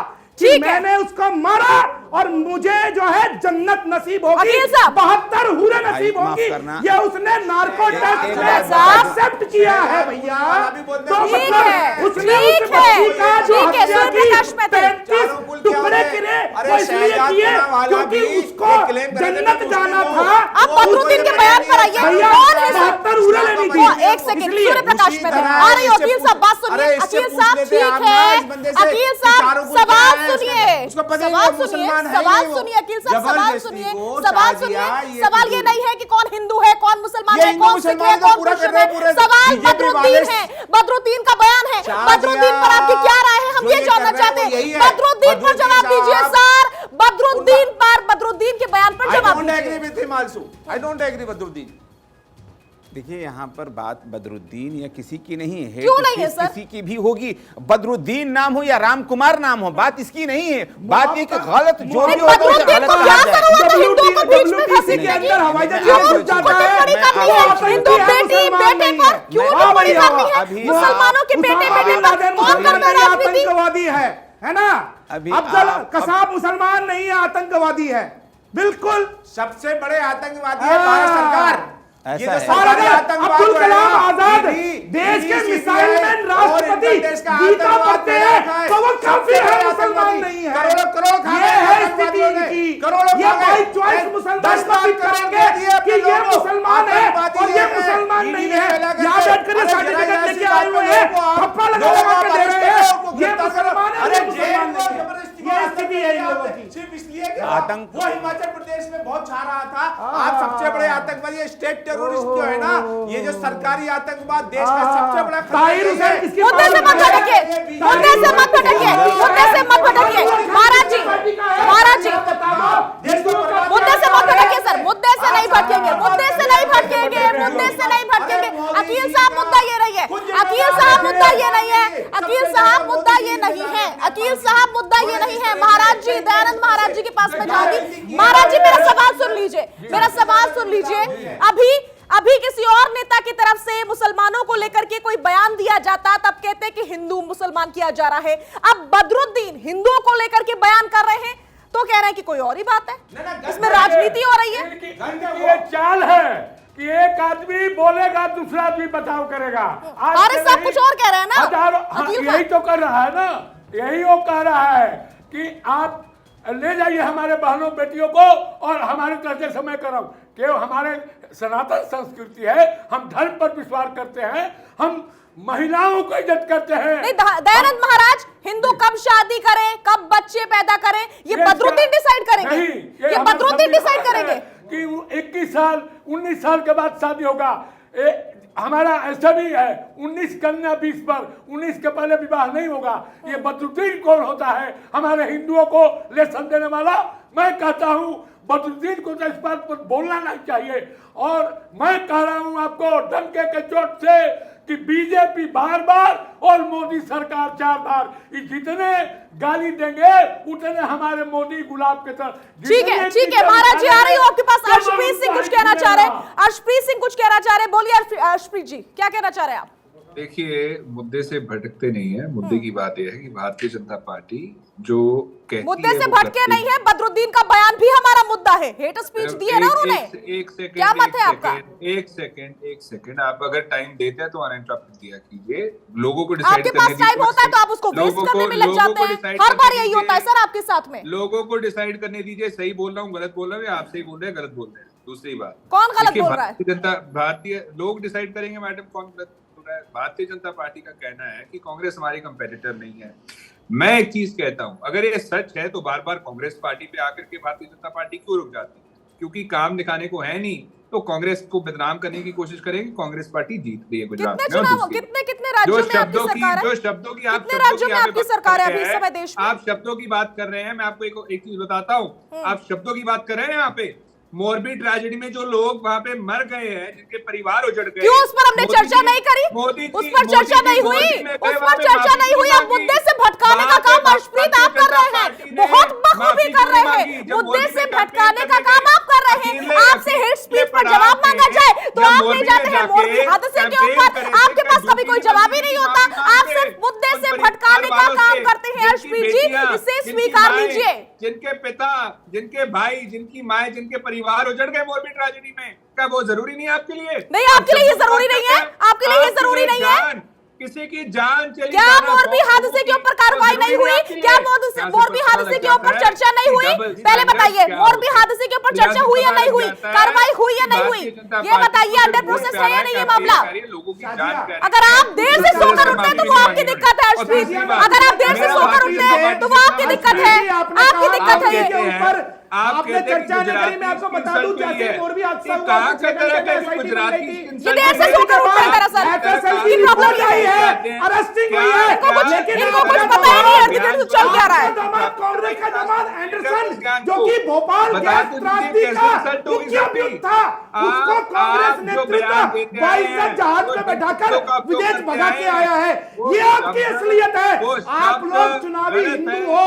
कि मैंने उसको मारा और मुझे जो है जन्नत नसीब होगी, 72 हूरें नसीब होगी। ये उसने नार्को टेस्ट में एक्सेप्ट किया है भैया। तो मतलब उसने उस बच्ची का जो हत्या की 35 टुकड़े किए, वो इसलिए किए क्योंकि उसको जन्नत जाना था। आप बदरुद्दीन के बयान पर आइए, कौन है? 72 हूरें लेनी थी। एक सेकंड, सूर्य प्रकाश में आ रही हो। अकील साहब बात सुनिए, अकील साहब ठीक है, अकील साहब सवाल सुनिए, सवाल सुनिए। मुसलमान है सवाल ही वो। सुनिए अकील साहब, सवाल जबरदस्ती सुनिए, को सवाल शादिया, सुनिए। सवाल ये नहीं है कि कौन हिंदू है, कौन मुसलमान ये है, हिंदू कौन सिख है, मुसलमान तो कौन पूरा क्रिश्चियन कर रहे है। हैं, पूरे सवाल बीजेपी बदरुद्दीन वाले है, बदरुद्दीन का बयान है। शादिया, बदरुद्दीन पर आपकी क्या राय है, हम जो ये ये जानना कर रहे हैं चाहते वो हैं। यही है। बदरुद्दीन पर बदरुद्दीन जवाब दीजिए साहब, सर, बदरुद्दीन के बयान पर I जवाब don't agree दीजिए। with him also. I don't agree with Badruddin. देखिए यहाँ पर बात बदरुद्दीन या किसी की नहीं है, क्यों नहीं है सर? किसी की भी होगी, बदरुद्दीन नाम हो या राम कुमार नाम हो, बात इसकी नहीं है। बात ये कि गलत जो भी होता है उसे गलत को कहा क्या जाए। जरूरत है हिंदुओं को बीच में WTC के अंदर हवाई जहाज क्यों घुस जाता कुछ है? बड़ी करनी वो है? आतंकी हिंदू है, बेटी मुसलमान बेटे नहीं पर है। क्यों वाह बड़ी भैया, करनी है? अभी मुसलमानों के बेटे उसामा बेटे बिन पर लादेन कौन कर रहा है राजनीति? आतंकवादी है ना? अभी अफजल आप- कसाब मुसलमान नहीं है, आतंकवादी है, बिल्कुल। सबसे बड़े आतंकवादी है भारत सरकार। ये ऐसा जो है। सरकारी आतंकवाद अब्दुल जो है कलाम ना, आजाद ईडी, देश के ईडी, मिसाइल सीबीआई मैन और राष्ट्रपति इंटर देश का गीता आतंकवाद पढ़ते में हैं रखा है। तो वो काफिर है, सबसे मुसलमान आतंकवादी, नहीं है। करोड़ों ये है स्थिति आतंकवादियों ने, इनकी। करोड़ों ये खा गए। बाई चॉइस मुसलमान 10 लाख साबित करोड़ करेंगे दे दिए अपने कि ये लोगों को। मुसलमान है आतंकवादी और ये है। मुसलमान ईडी नहीं ने है। फैला के यहाँ बैठ कर ये अरे सर्टिफिकेट जरा लेके ऐसी आए बात हुए पे हैं, लोगों को आप- थप्पा लगा लोगों लगा को के दे अरेस्ट रहे करो, हैं। उनको ये गिरफ्तार करो। मुसलमान है, अरे ये मुसलमान जेल को नहीं है। जबरदस्ती ये स्थिति है इन लोगों की। सिर्फ इसलिए कि आतंक- वो हिमाचल प्रदेश में बहुत छा रहा था। आप सबसे बड़े आतंकवादी स्टेट टेररिस्ट जो है ना, ये जो सरकारी आतंकवाद देश का सबसे बड़ा खतरा ताहिर है। हुसैन किसके मुद्दे से मत भटकिए, मुद्दे से मत भटकिए, मुद्दे से मत भटकिए। महाराज जी, महाराज जी, मुद्दे से मत भटकिए सर, मुद्दे से नहीं भटकेंगे, मुद्दे से नहीं भटकेंगे, मुद्दे से नहीं भटकेंगे। अकील साहब मुद्दा ये नहीं है, अकील साहब मुद्दा ये नहीं है, अकील साहब मुद्दा ये नहीं है, अकील साहब मुद्दा ये नहीं है। महाराज जी, दयानंद महाराज जी के पास में जाऊंगी। महाराज जी मेरा सवाल सुन लीजिए, मेरा सवाल सुन लीजिए। अभी किसी और नेता की तरफ से मुसलमानों को लेकर के कोई बयान दिया जाता तब कहते कि हिंदू मुसलमान किया जा रहा है। अब बदरुद्दीन हिंदुओं को लेकर के बयान कर रहे हैं तो कह रहे हैं कि कोई और ही बात है, इसमें राजनीति हो रही है। ये चाल है कि एक आदमी बोलेगा दूसरा आदमी बचाव करेगा। और इस सब कुछ और कह रहे हैं ना अकील यही तो कर रहा है ना, यही वो कह रहा है कि आप ले जाइए हमारे बहनों बेटियों को और हमारे तरह से समय करो। केवल हमारे सनातन संस्कृति है, हम धर्म पर विश्वास करते हैं, हम महिलाओं को इज्जत करते हैं। नहीं दयानंद महाराज, हिंदू कब शादी करें, कब बच्चे पैदा करें, ये बदरुद्दीन डिसाइड करेंगे, ये बदरुद्दीन डिसाइड करेंगे कि 21 साल 19 साल के बाद शादी होगा। हमारा ऐसा भी है 19 कन्या 20 पर, 19 के पहले विवाह नहीं होगा। ये बदरुद्दीन कौन होता है हमारे हिंदुओं को लेसन देने वाला? मैं कहता हूं बदरुद्दीन को तो इस बात पर बोलना नहीं चाहिए। और मैं कह रहा हूं आपको डंके के चोट से कि बीजेपी बार बार और मोदी सरकार 4 बार, जितने गाली देंगे उतने हमारे मोदी गुलाब के तरह। ठीक है महाराज जी, आ रही हूं आपके पास। अर्शप्रीत सिंह कुछ कहना चाह रहे हैं, अर्शप्रीत सिंह कुछ कहना चाह रहे हैं, बोलिए अर्शप्रीत जी, क्या कहना चाह रहे हैं आप? देखिए, मुद्दे से भटकते नहीं है। मुद्दे की बात यह है कि भारतीय जनता पार्टी जो कहती मुद्दे है से वो भटके करती नहीं है। बदरुद्दीन का बयान भी हमारा मुद्दा है, हेट स्पीच दी है ना उन्होंने। एक सेकंड, क्या मत है आपका? एक सेकंड, आप अगर टाइम देते हैं तो अनइंटरप्टेड दिया कीजिए। लोगों को डिसाइड आपके करने पास टाइम होता है तो आप उसको वेस्ट करने में लग जाते हैं, हर बार यही होता है सर आपके साथ में। लोगों को डिसाइड करने दीजिए, सही बोल रहा हूँ, गलत बोल रहा हूँ, या आप सही बोल रहे हैं, गलत बोल रहे हैं। दूसरी बात, कौन गलत बोल रहा है? भारतीय लोग डिसाइड करेंगे मैडम कौन गलत बोल रहा है। भारतीय जनता पार्टी का कहना है कि कांग्रेस हमारी कंपेटिटर नहीं है। मैं एक चीज कहता हूं, अगर ये सच है तो बार बार कांग्रेस पार्टी पे आकर के भारतीय जनता पार्टी क्यों रुक जाती है? क्योंकि काम दिखाने को है नहीं, तो कांग्रेस को बदनाम करने की कोशिश करेंगे। कांग्रेस पार्टी जीत रही है गुजरात में। कितने राज्यों में आपकी सरकार है? जो शब्दों की आप कितने राज्यों में आपकी सरकार है अभी इस समय देश में? आप शब्दों की बात कर रहे हैं, मैं आपको एक चीज बताता हूँ। आप शब्दों की बात कर रहे हैं यहाँ पे। मोरबी ट्रेजेडी में जो लोग वहाँ पे मर गए हैं, जिनके परिवार उजड़ गए, क्यों उस पर हमने चर्चा नहीं करी? उस पर चर्चा नहीं हुई, उस पर चर्चा नहीं हुई। अब मुद्दे से भटकाने का काम अर्शप्रीत आप कर रहे हैं, बहुत बखूबी कर रहे हैं। मुद्दे से भटकाने का काम आप कर रहे हैं। आपसे हेट स्पीच पर जवाब मांगा जाए तो आप ले जाते हैं मोरबी हादसे के ऊपर, आपके पास कभी कोई जवाब ही नहीं होता। आप सिर्फ मुद्दे से भटकाने का काम करते हैं अर्शप्रीत जी, इसे स्वीकार लीजिए। जिनके पिता, जिनके भाई, जिनकी माए, जिनके परिवार उजड़ गए मोरबी ट्रेजेडी में, क्या वो जरूरी नहीं है आपके लिए? नहीं, आपके लिए ये जरूरी नहीं है, आपके लिए ये जरूरी नहीं है किसी की जान चली क्या मोरबी हादसे के ऊपर कार्रवाई नहीं हुई? क्या मोरबी हादसे के ऊपर चर्चा नहीं हुई? पहले बताइए, मोरबी हादसे के ऊपर चर्चा हुई या नहीं हुई? कार्रवाई हुई या नहीं हुई? ये बताइए, अंडर प्रोसेस है या नहीं ये मामला? अगर आप देर से सोकर उठते हैं तो वो आपकी दिक्कत है अर्शप्रीत। अगर आप देर से सोकर उठते हैं तो वो आपकी दिक्कत है, आपकी दिक्कत है ये। आपने चर्चा नहीं करी। मैं आपको बता दूं, जैसे मोरबी हादसा हुआ, ये देर से सोकर उठते हैं दरअसल, की प्रॉब्लम यही है, अरेस्टिंग हुई है, इनको कुछ पता ही नहीं है कि चल क्या रहा है। कांग्रेस का दामाद एंडरसन, जो कि भोपाल गैस त्रासदी का मुख्य अभियुक्त था, उसको कांग्रेस नेतृत्व 22 जहाज में बैठाकर विदेश भगा के आया है। ये आपकी असलियत है। आप लोग चुनावी हिंदू हो,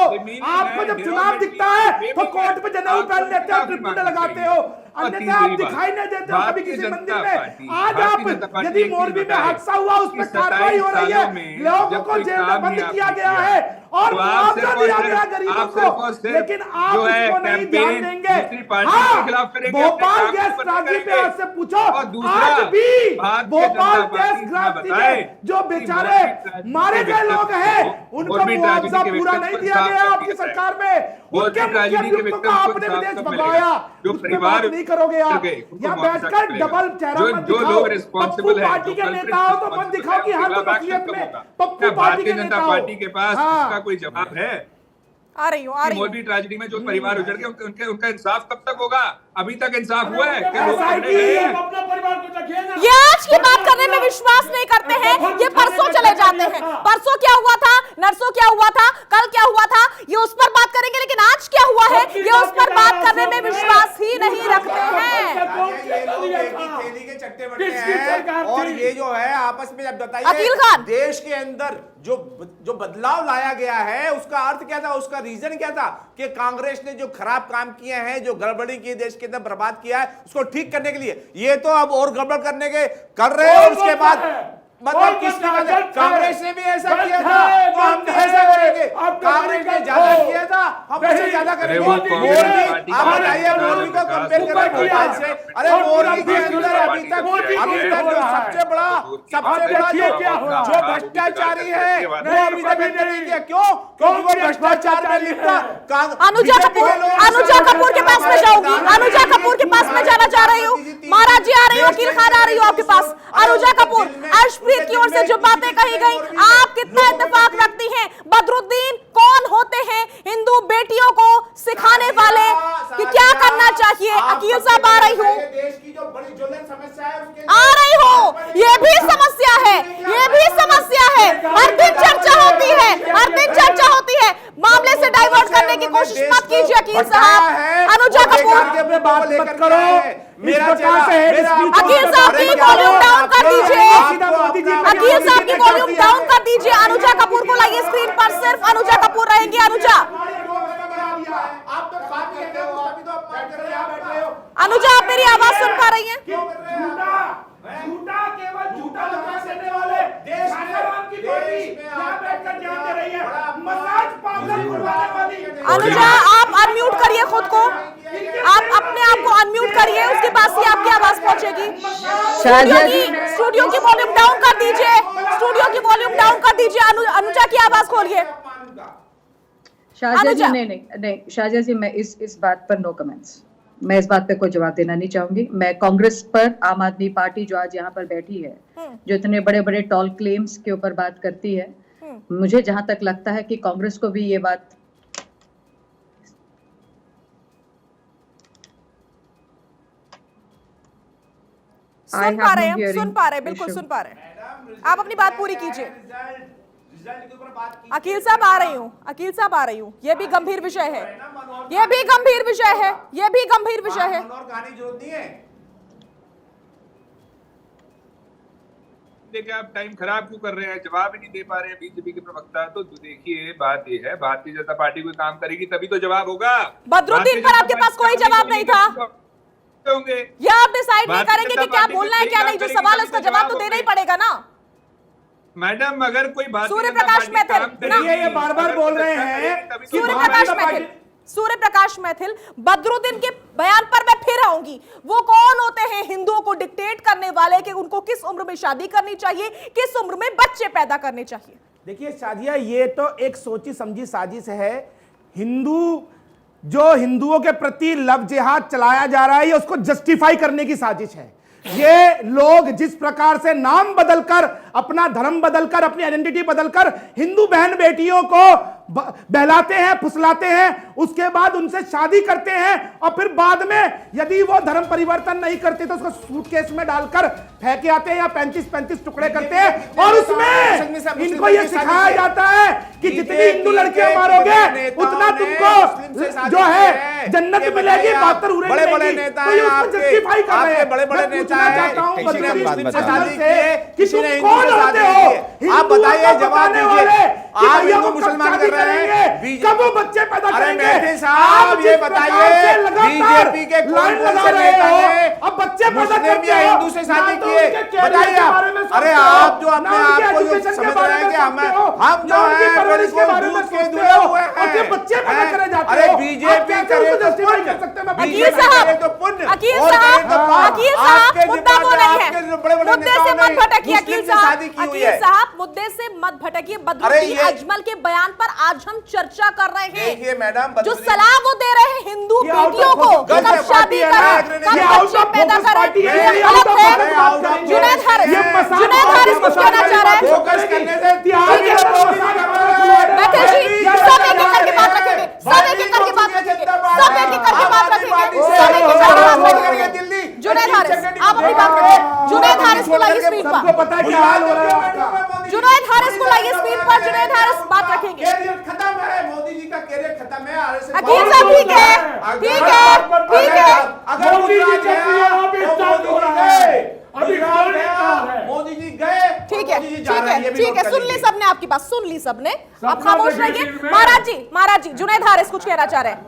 आपको जब चुनाव दिखता है तो कोर्ट पे जनेऊ पहन लेते हो, ट्रिब्यूनल लगाते हो, अन्यथा आप दिखाई नहीं देते हो कभी किसी मंदिर में। आज आप यदि मोरबी में हादसा हुआ, उस पर कार्रवाई हो रही है, लोगों को जेल में बंद किया गया है और मुआवजा दिया गया गरीबों को, लेकिन आप उसको नहीं ध्यान देंगे। हाँ, भोपाल गैस त्रासदी पे आज से पूछो, आज भी भोपाल गैस त्रासदी में जो बेचारे मारे गए लोग हैं, उनको मुआवजा पूरा नहीं दिया गया आपकी सरकार में। उनके मुख्य अभियुक्तों को आपने विदेश भगाया, उसमें बात नहीं करोगे आप। यहाँ बैठकर डबल चेहरा मत दिखाओ। पप्पू पार्टी के नेता हो तो मत दिखाओ कि हाँ तो वसीयत में पप्पू पार्टी के नेता हो। पार्टी के पास इसका कोई जवाब है? आ रही हूँ। मोरबी ट्रेजेडी में जो परिवार उजड़ गए, उनका इंसाफ कब तक होगा? अभी तक इंसाफ हुआ है? ये आज की बात करने में विश्वास नहीं करते हैं, ये परसों चले जाते हैं। परसों क्या हुआ था, नरसों क्या हुआ था, कल क्या हुआ था, ये उस पर बात करेंगे, लेकिन आज क्या हुआ है ये उस पर बात करने में विश्वास ही नहीं रखते हैं। थैली के चट्टे बट्टे हैं और ये जो है आपस में जब बताइए, अकील खान, देश के अंदर जो बदलाव लाया गया है उसका अर्थ क्या था, उसका रीजन क्या था कि कांग्रेस ने जो खराब काम किए हैं, जो गड़बड़ी की देश के अंदर बर्बाद किया है, उसको ठीक करने के लिए ये तो अब और गड़बड़ करने के कर रहे हैं। उसके बाद मतलब किसने कांग्रेस ने भी ऐसा किया था तो हम भी ऐसा करेंगे। कांग्रेस ने ज्यादा किया था, हम उससे ज्यादा करेंगे। मोरबी, आप बताइए, मोरबी को कंपेयर करें भोपाल से। अरे मोरबी के अंदर अभी तक जो सबसे बड़ा जो भ्रष्टाचारी है वो अभी तक नहीं किया। क्यों? क्योंकि वो भ्रष्टाचार में लिप्त था। अनुजा कपूर के पास में जाऊंगी, अनुजा कपूर के पास में जाना चाह रही हूँ। महाराज जी आ रही हो, वकील खान आ रही हो आपके पास। अनुजा कपूर, अर्शप्रीत की ओर से जो बातें कही गई, आप कितना इत्तेफाक रखती हैं? बदरुद्दीन कौन होते हैं हिंदू बेटियों को सिखाने वाले कि क्या करना चाहिए? अकील साहब आ रही हूँ, देश की जो बड़ी ज्वलंत समस्या है उसके आ रही हो। ये भी समस्या है, ये भी समस्या है। हर दिन चर्चा होती है, हर दिन चर्चा होती है। मामले से डाइवर्ट करने की कोशिश मत कीजिए अकील साहब। अनुजा कपूर, बात मत करो। मेरा अकील साहब की वॉल्यूम डाउन कर दीजिए, अकील साहब की वॉल्यूम डाउन कर दीजिए। अनुजा कपूर को लाइए स्क्रीन पर, सिर्फ अनुजा कपूर रहेंगी। अनुजा, आप मेरी आवाज सुन पा रही हैं? झूठा केवल झूठा लगा देने वाले देश की पार्टी यहां बैठकर ध्यान दे रही है, मसाज पागल करवाने वाली। अनुजा, आप अनम्यूट करिए खुद को, आप अपने आप को अनम्यूट करिए, उसके पास ही आपकी आवाज पहुंचेगी। स्टूडियो की वॉल्यूम डाउन कर दीजिए, स्टूडियो की वॉल्यूम डाउन कर दीजिए। अनुजा की आवाज खोलिए। शाहजिया जी, नहीं शाहजिया जी, मैं इस बात पर नो कमेंट्स। मैं इस बात पे कोई जवाब देना नहीं चाहूंगी। मैं कांग्रेस पर, आम आदमी पार्टी जो आज यहाँ पर बैठी है, जो इतने बड़े बड़े टॉल क्लेम्स के ऊपर बात करती है, मुझे जहां तक लगता है कि कांग्रेस को भी ये बात सुन पा रहे हैं, सुन पा रहे हैं, बिल्कुल सुन पा रहे हैं। आप अपनी बात पूरी कीजिए। अकील साहब आ रही हूँ, अकील साहब आ रही हूँ। ये भी गंभीर विषय है, ये भी गंभीर विषय है, ये भी गंभीर विषय है। देखिए, आप टाइम खराब क्यों कर रहे हैं? जवाब ही नहीं दे पा रहे हैं बीजेपी के प्रवक्ता। तो देखिए, बात ये है, भारतीय जनता पार्टी कोई काम करेगी तभी तो जवाब होगा। बदरुद्दीन पर आपके पास कोई जवाब नहीं था, ये आप डिसाइड नहीं करेंगे कि क्या बोलना है क्या नहीं। जो सवाल है उसका जवाब तो देना ही पड़ेगा ना। मैडम, अगर कोई बात सूर्य प्रकाश मैथिल, ये बार-बार बोल रहे हैं, सूर्य प्रकाश मैथिल, बदरुद्दीन के बयान पर मैं फिर आऊंगी। होगी। वो कौन होते हैं हिंदुओं को डिक्टेट करने वाले कि उनको किस उम्र में शादी करनी चाहिए, किस उम्र में बच्चे पैदा करने चाहिए? देखिए शादिया, ये तो एक सोची समझी साजिश है। जो हिंदुओं के प्रति लव जिहाद चलाया जा रहा है, ये उसको जस्टिफाई करने की साजिश है। ये लोग जिस प्रकार से नाम बदलकर, अपना धर्म बदलकर, अपनी आइडेंटिटी बदलकर हिंदू बहन बेटियों को बहलाते हैं, फुसलाते हैं, उसके बाद उनसे शादी करते हैं और फिर बाद में यदि वो धर्म परिवर्तन नहीं करते तो उसको सूटकेस में डालकर फेंके आते हैं या 35-35 टुकड़े करते हैं। और उसमें इनको ये सिखाया जाता है कि जितनी हिंदू लड़कियां मारोगे उतना तुमको जो है जन्नत मिलेगी, 72 उरे मिलेगी। तो ये उसको जस्टिफाई कर रहे हैं। मैं पूछना चाहता हूं कि तुम कौन होते हो? आप बताइए, जवाब दीजिए। आप हिंदू मुसलमान कर रहे हैं, कब वो बच्चे पैदा करेंगे? मेहदी साहब ये बताइए, बीजेपी के कौन से नेता ने अब बच्चे मुस्लिम या हिंदू से शादी किए? बताइए आप। अरे आप जो अपने आप को जो समझ रहे हैं कि हम जो है बिल्कुल दूध के दुहे हुए हैं, बच्चे पैदा करे जाते अरे बीजेपी करे तो पुण्य, बीजेपी करे तो पुण्य, और करे तो पाप। आपके मुद्दा वो नहीं है, बड़े बड़े मुद्दे से मत भटकिए अकील शादी की हुई है। साहब, मुद्दे से मत भटकिए। बदरुद्दीन अजमल के बयान पर आज हम चर्चा कर रहे हैं। देखिए मैडम, जो सलाह वो दे रहे हैं हिंदू बेटियों को कब शादी करें, कब बच्चे पैदा करें, ये गलत है। जुनैद हारिस कुछ कहना चाह रहे हैं? फोकस करने से बैठे जी, सब एक एक करके बात रखेंगे, सब एक एक करके बात रखेंगे, सब एक एक करके बात रखेंगे, सब एक एक करके बात रखेंगे। जुनैद हारिस, आप अपनी बात करिए। जुनैद हारिस को लाइए स्क्रीन पर, पता क्या हाल हो रहा है? जुनैद हारिस को लाइए स्क्रीन पर। जुनैद हारिस बात रखेंगे। कैरियर खत्म है, मोदी जी का कैरियर खत्म है। अकील साहब ठीक है, ठीक है, ठीक है। अगर मोदी जी का मोदी जी गए, ठीक है, ठीक है, सुन ली सबने आपकी बात, सुन ली सबने। आप खामोश रहिए। महाराज जी, जुनैद हारिस कुछ कहना चाह रहे हैं?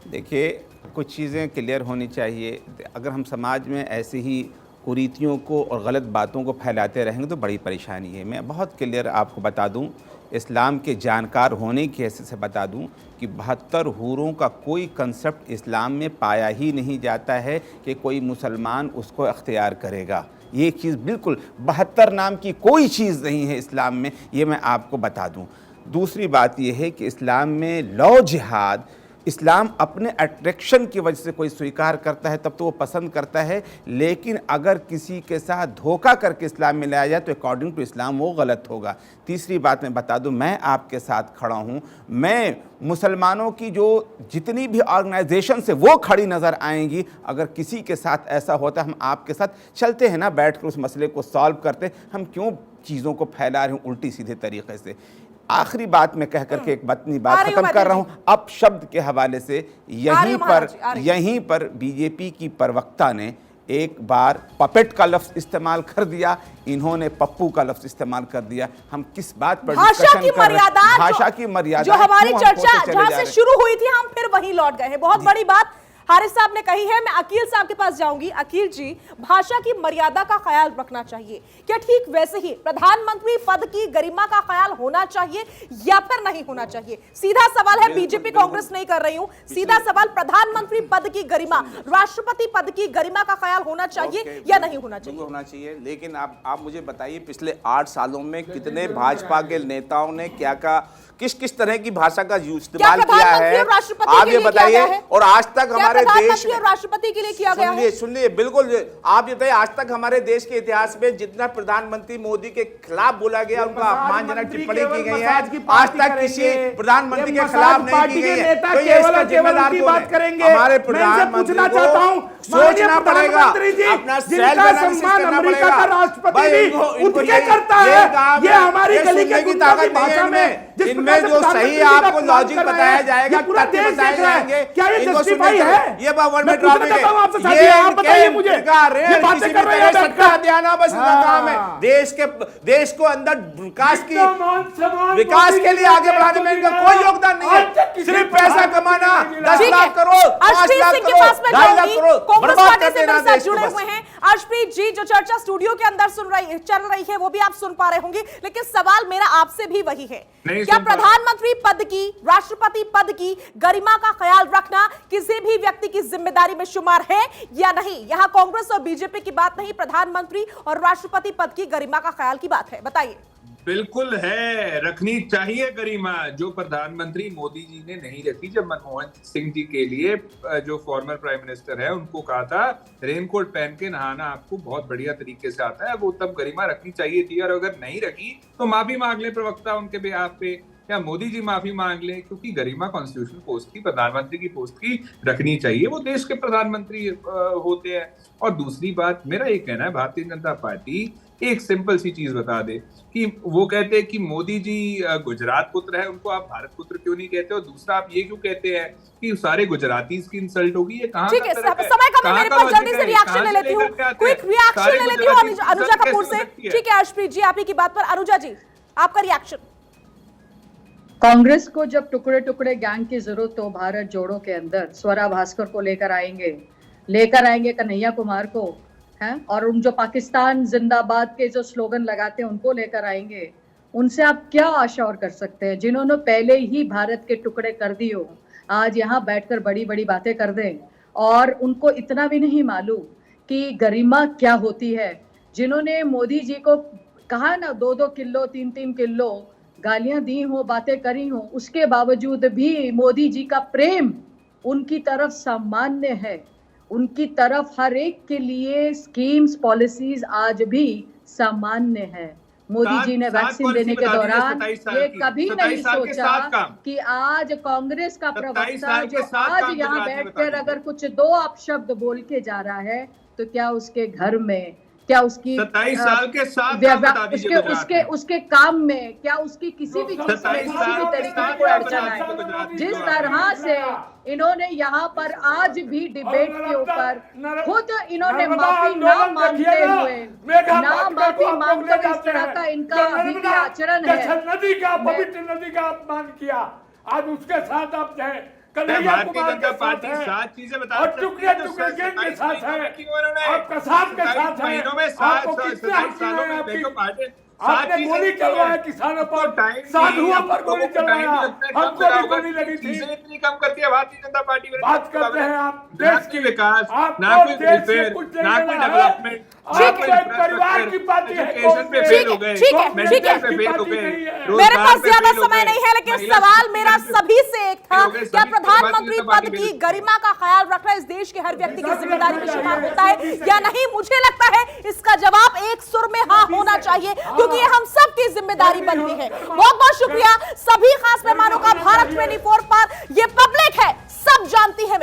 देखिए, कुछ चीज़ें क्लियर होनी चाहिए। अगर हम समाज में ऐसे ही कुरीतियों को और गलत बातों को फैलाते रहेंगे तो बड़ी परेशानी है। मैं बहुत क्लियर आपको बता दूं, इस्लाम के जानकार होने की हैसियत से बता दूं कि 72 हूरों का कोई कंसेप्ट इस्लाम में पाया ही नहीं जाता है कि कोई मुसलमान उसको अख्तियार करेगा। ये चीज़ बिल्कुल 72 नाम की कोई चीज़ नहीं है इस्लाम में, ये मैं आपको बता दूं। दूसरी बात यह है कि इस्लाम में लव जिहाद, इस्लाम अपने अट्रैक्शन की वजह से कोई स्वीकार करता है तब तो वो पसंद करता है, लेकिन अगर किसी के साथ धोखा करके इस्लाम में लाया जाए तो अकॉर्डिंग टू इस्लाम वो गलत होगा। तीसरी बात मैं बता दूं, मैं आपके साथ खड़ा हूं। मैं मुसलमानों की जो जितनी भी ऑर्गेनाइजेशन से वो खड़ी नज़र आएंगी, अगर किसी के साथ ऐसा होता हम आपके साथ चलते हैं ना, बैठ कर उस मसले को सॉल्व करते। हम क्यों चीज़ों को फैला रहे हैं उल्टी सीधे तरीके से? आखिरी बात मैं कह करके एक बतनी बात खत्म कर रहा हूं। अब शब्द के हवाले से यहीं पर बीजेपी की प्रवक्ता ने एक बार पपेट का लफ्ज इस्तेमाल कर दिया, इन्होंने पप्पू का लफ्ज इस्तेमाल कर दिया। हम किस बात पर डिस्कशन कर रहे हैं? भाषा की मर्यादा जो हमारी चर्चा जहां से शुरू हुई थी, हम फिर वहीं लौट गए हैं। बहुत बड़ी बात हारिस साहब ने कही है। मैं अकील साहब के पास जाऊंगी। अकील जी, भाषा की मर्यादा का ख्याल रखना चाहिए क्या? ठीक वैसे ही प्रधानमंत्री पद की गरिमा का ख्याल होना चाहिए या फिर नहीं होना चाहिए? सीधा सवाल है, बीजेपी कांग्रेस नहीं कर रही हूं, सीधा सवाल, प्रधानमंत्री पद की गरिमा, राष्ट्रपति पद की गरिमा का ख्याल होना चाहिए या नहीं होना चाहिए? होना चाहिए। लेकिन आप मुझे बताइए, पिछले 8 सालों में कितने भाजपा के नेताओं ने क्या किस तरह की भाषा का इस्तेमाल किया है, आप ये बताइए। और आज तक हमारे देश में राष्ट्रपति के लिए किया गया है? सुनिए, बिल्कुल आप ये बताइए, आज तक हमारे देश के इतिहास में जितना प्रधानमंत्री मोदी के खिलाफ बोला गया, उनका अपमानजनक टिप्पणी की गई है, आज तक किसी प्रधानमंत्री के खिलाफ नहीं की गई है। तो ये इसका जिम्मेदार बात करेंगे हमारे प्रधानमंत्री को सोचना पड़ेगा, अपना सेल्फ एनालिसिस करना पड़ेगा। ये हमारी गली की ताकत भाषा में, जिनमें जो सही आपको लॉजिक बताया जाएगा, तथ्य बताए जाएंगे, क्या ये जस्टिफाई है? ये वर्ड में टॉपिक है। ये इनका रेल किसी भी तरह सट्टा देना बस इनका काम है। देश को अंदर विकास के लिए आगे बढ़ाने में इनका कोई योगदान नहीं है। सिर्फ पैसा कमाना, 10 लाख करोड़, 5 लाख करोड़, 2.5 लाख करोड़ बर्बाद कर देना देश को। जुड़े हुए हैं अर्शप्रीत जी, जो चर्चा स्टूडियो के अंदर चल रही है वो भी आप सुन पा रहे होंगे, लेकिन सवाल मेरा आपसे भी वही है, क्या प्रधानमंत्री पद की, राष्ट्रपति पद की गरिमा का ख्याल रखना किसी भी व्यक्ति की जिम्मेदारी में शुमार है या नहीं? यहां कांग्रेस और बीजेपी की बात नहीं, प्रधानमंत्री और राष्ट्रपति पद की गरिमा का ख्याल की बात है। बताइए। बिल्कुल है, रखनी चाहिए गरिमा, जो प्रधानमंत्री मोदी जी ने नहीं रखी। जब मनमोहन सिंह जी के लिए जो फॉर्मर प्राइम मिनिस्टर है उनको कहा था रेनकोट पहन के नहाना आपको बहुत बढ़िया तरीके से आता है, वो तब गरिमा रखनी चाहिए थी। और अगर नहीं रखी तो माफी मांग ले प्रवक्ता उनके बिहाफ पे, या मोदी जी माफी मांग ले, क्योंकि गरिमा कॉन्स्टिट्यूशनल पोस्ट की, प्रधानमंत्री की पोस्ट की रखनी चाहिए। वो देश के प्रधानमंत्री होते हैं। और दूसरी बात, मेरा ये कहना है भारतीय जनता पार्टी एक सिंपल सी चीज बता दे कि वो कहते हैं कि मोदी जी गुजरात पुत्र है, उनको आप भारत पुत्र क्यों नहीं कहते? और दूसरा, आप ये क्यों कहते हैं कि सारे गुजराती की इंसल्ट होगी? ये कहां? ठीक है, समय कम है मेरे पास, जल्दी से रिएक्शन ले लेती हूँ, क्विक रिएक्शन ले लेती हूँ अनुजा कपूर से। ठीक है हर्षप्रीत जी, आप ही की बात पर अनुजा जी आपका रिएक्शन। कांग्रेस को जब टुकड़े टुकड़े गैंग की जरूरत हो भारत जोड़ो के अंदर, स्वरा भास्कर को लेकर आएंगे कन्हैया कुमार को, हैं, और उन जो पाकिस्तान जिंदाबाद के जो स्लोगन लगाते हैं उनको लेकर आएंगे। उनसे आप क्या आशा और कर सकते हैं, जिन्होंने पहले ही भारत के टुकड़े कर दिए हो, आज यहाँ बैठकर बड़ी बड़ी बातें कर दें। और उनको इतना भी नहीं मालूम कि गरिमा क्या होती है। जिन्होंने मोदी जी को कहा ना 2-2 किलो 3-3 किलो गालियां दी हो, बातें करी हो, उसके बावजूद भी मोदी जी का प्रेम उनकी तरफ सामान्य है। उनकी तरफ हर एक के लिए स्कीम्स पॉलिसीज आज भी सामान्य है। मोदी जी ने वैक्सीन देने के दौरान ये कभी नहीं सोचा कि आज कांग्रेस का प्रवक्ता जो आज यहाँ बैठकर अगर कुछ 2 अपशब्द बोल के जा रहा है, तो क्या उसके घर में, क्या उसकी 27 साल के साथ उसके काम में, क्या उसकी किसी भी चीज में किसी भी तरीके की कोई अड़चन है? जिस तरह से इन्होंने यहाँ पर आज भी डिबेट के ऊपर खुद इन्होंने माफी ना मांगते हुए इस तरह का इनका अभी भी आचरण है। नदी का, पवित्र नदी का अपमान किया, आज उसके साथ आप हैं। भारतीय जनता पार्टी 7 चीजें बता सकती है, टुकड़े के साथ है, आपका साथ के साथ है, आपको कितने सालों में आपने गोली चलवाया किसानों पर, साधुओं पर गोली चलवाया, हमको भी गोली लगी थी। इतनी कम करती है भारतीय जनता पार्टी। बात करते हैं आप देश की विकास, ना कोई वेलफेयर, ना कोई डेवलपमेंट, परिवार की पार्टी है। ठीक है, मेरे पास ज्यादा समय नहीं है, लेकिन सवाल मेरा सभी से एक था, क्या प्रधानमंत्री पद की गरिमा का ख्याल रखना इस देश के हर व्यक्ति की जिम्मेदारी में शुमार होता है या नहीं? मुझे लगता है इसका जवाब एक सुर में हाँ होना चाहिए, क्योंकि ये हम सब की जिम्मेदारी बनती है। बहुत बहुत शुक्रिया सभी खास मेहमानों का। भारत 24 पर ये पब्लिक है, सब जानती है।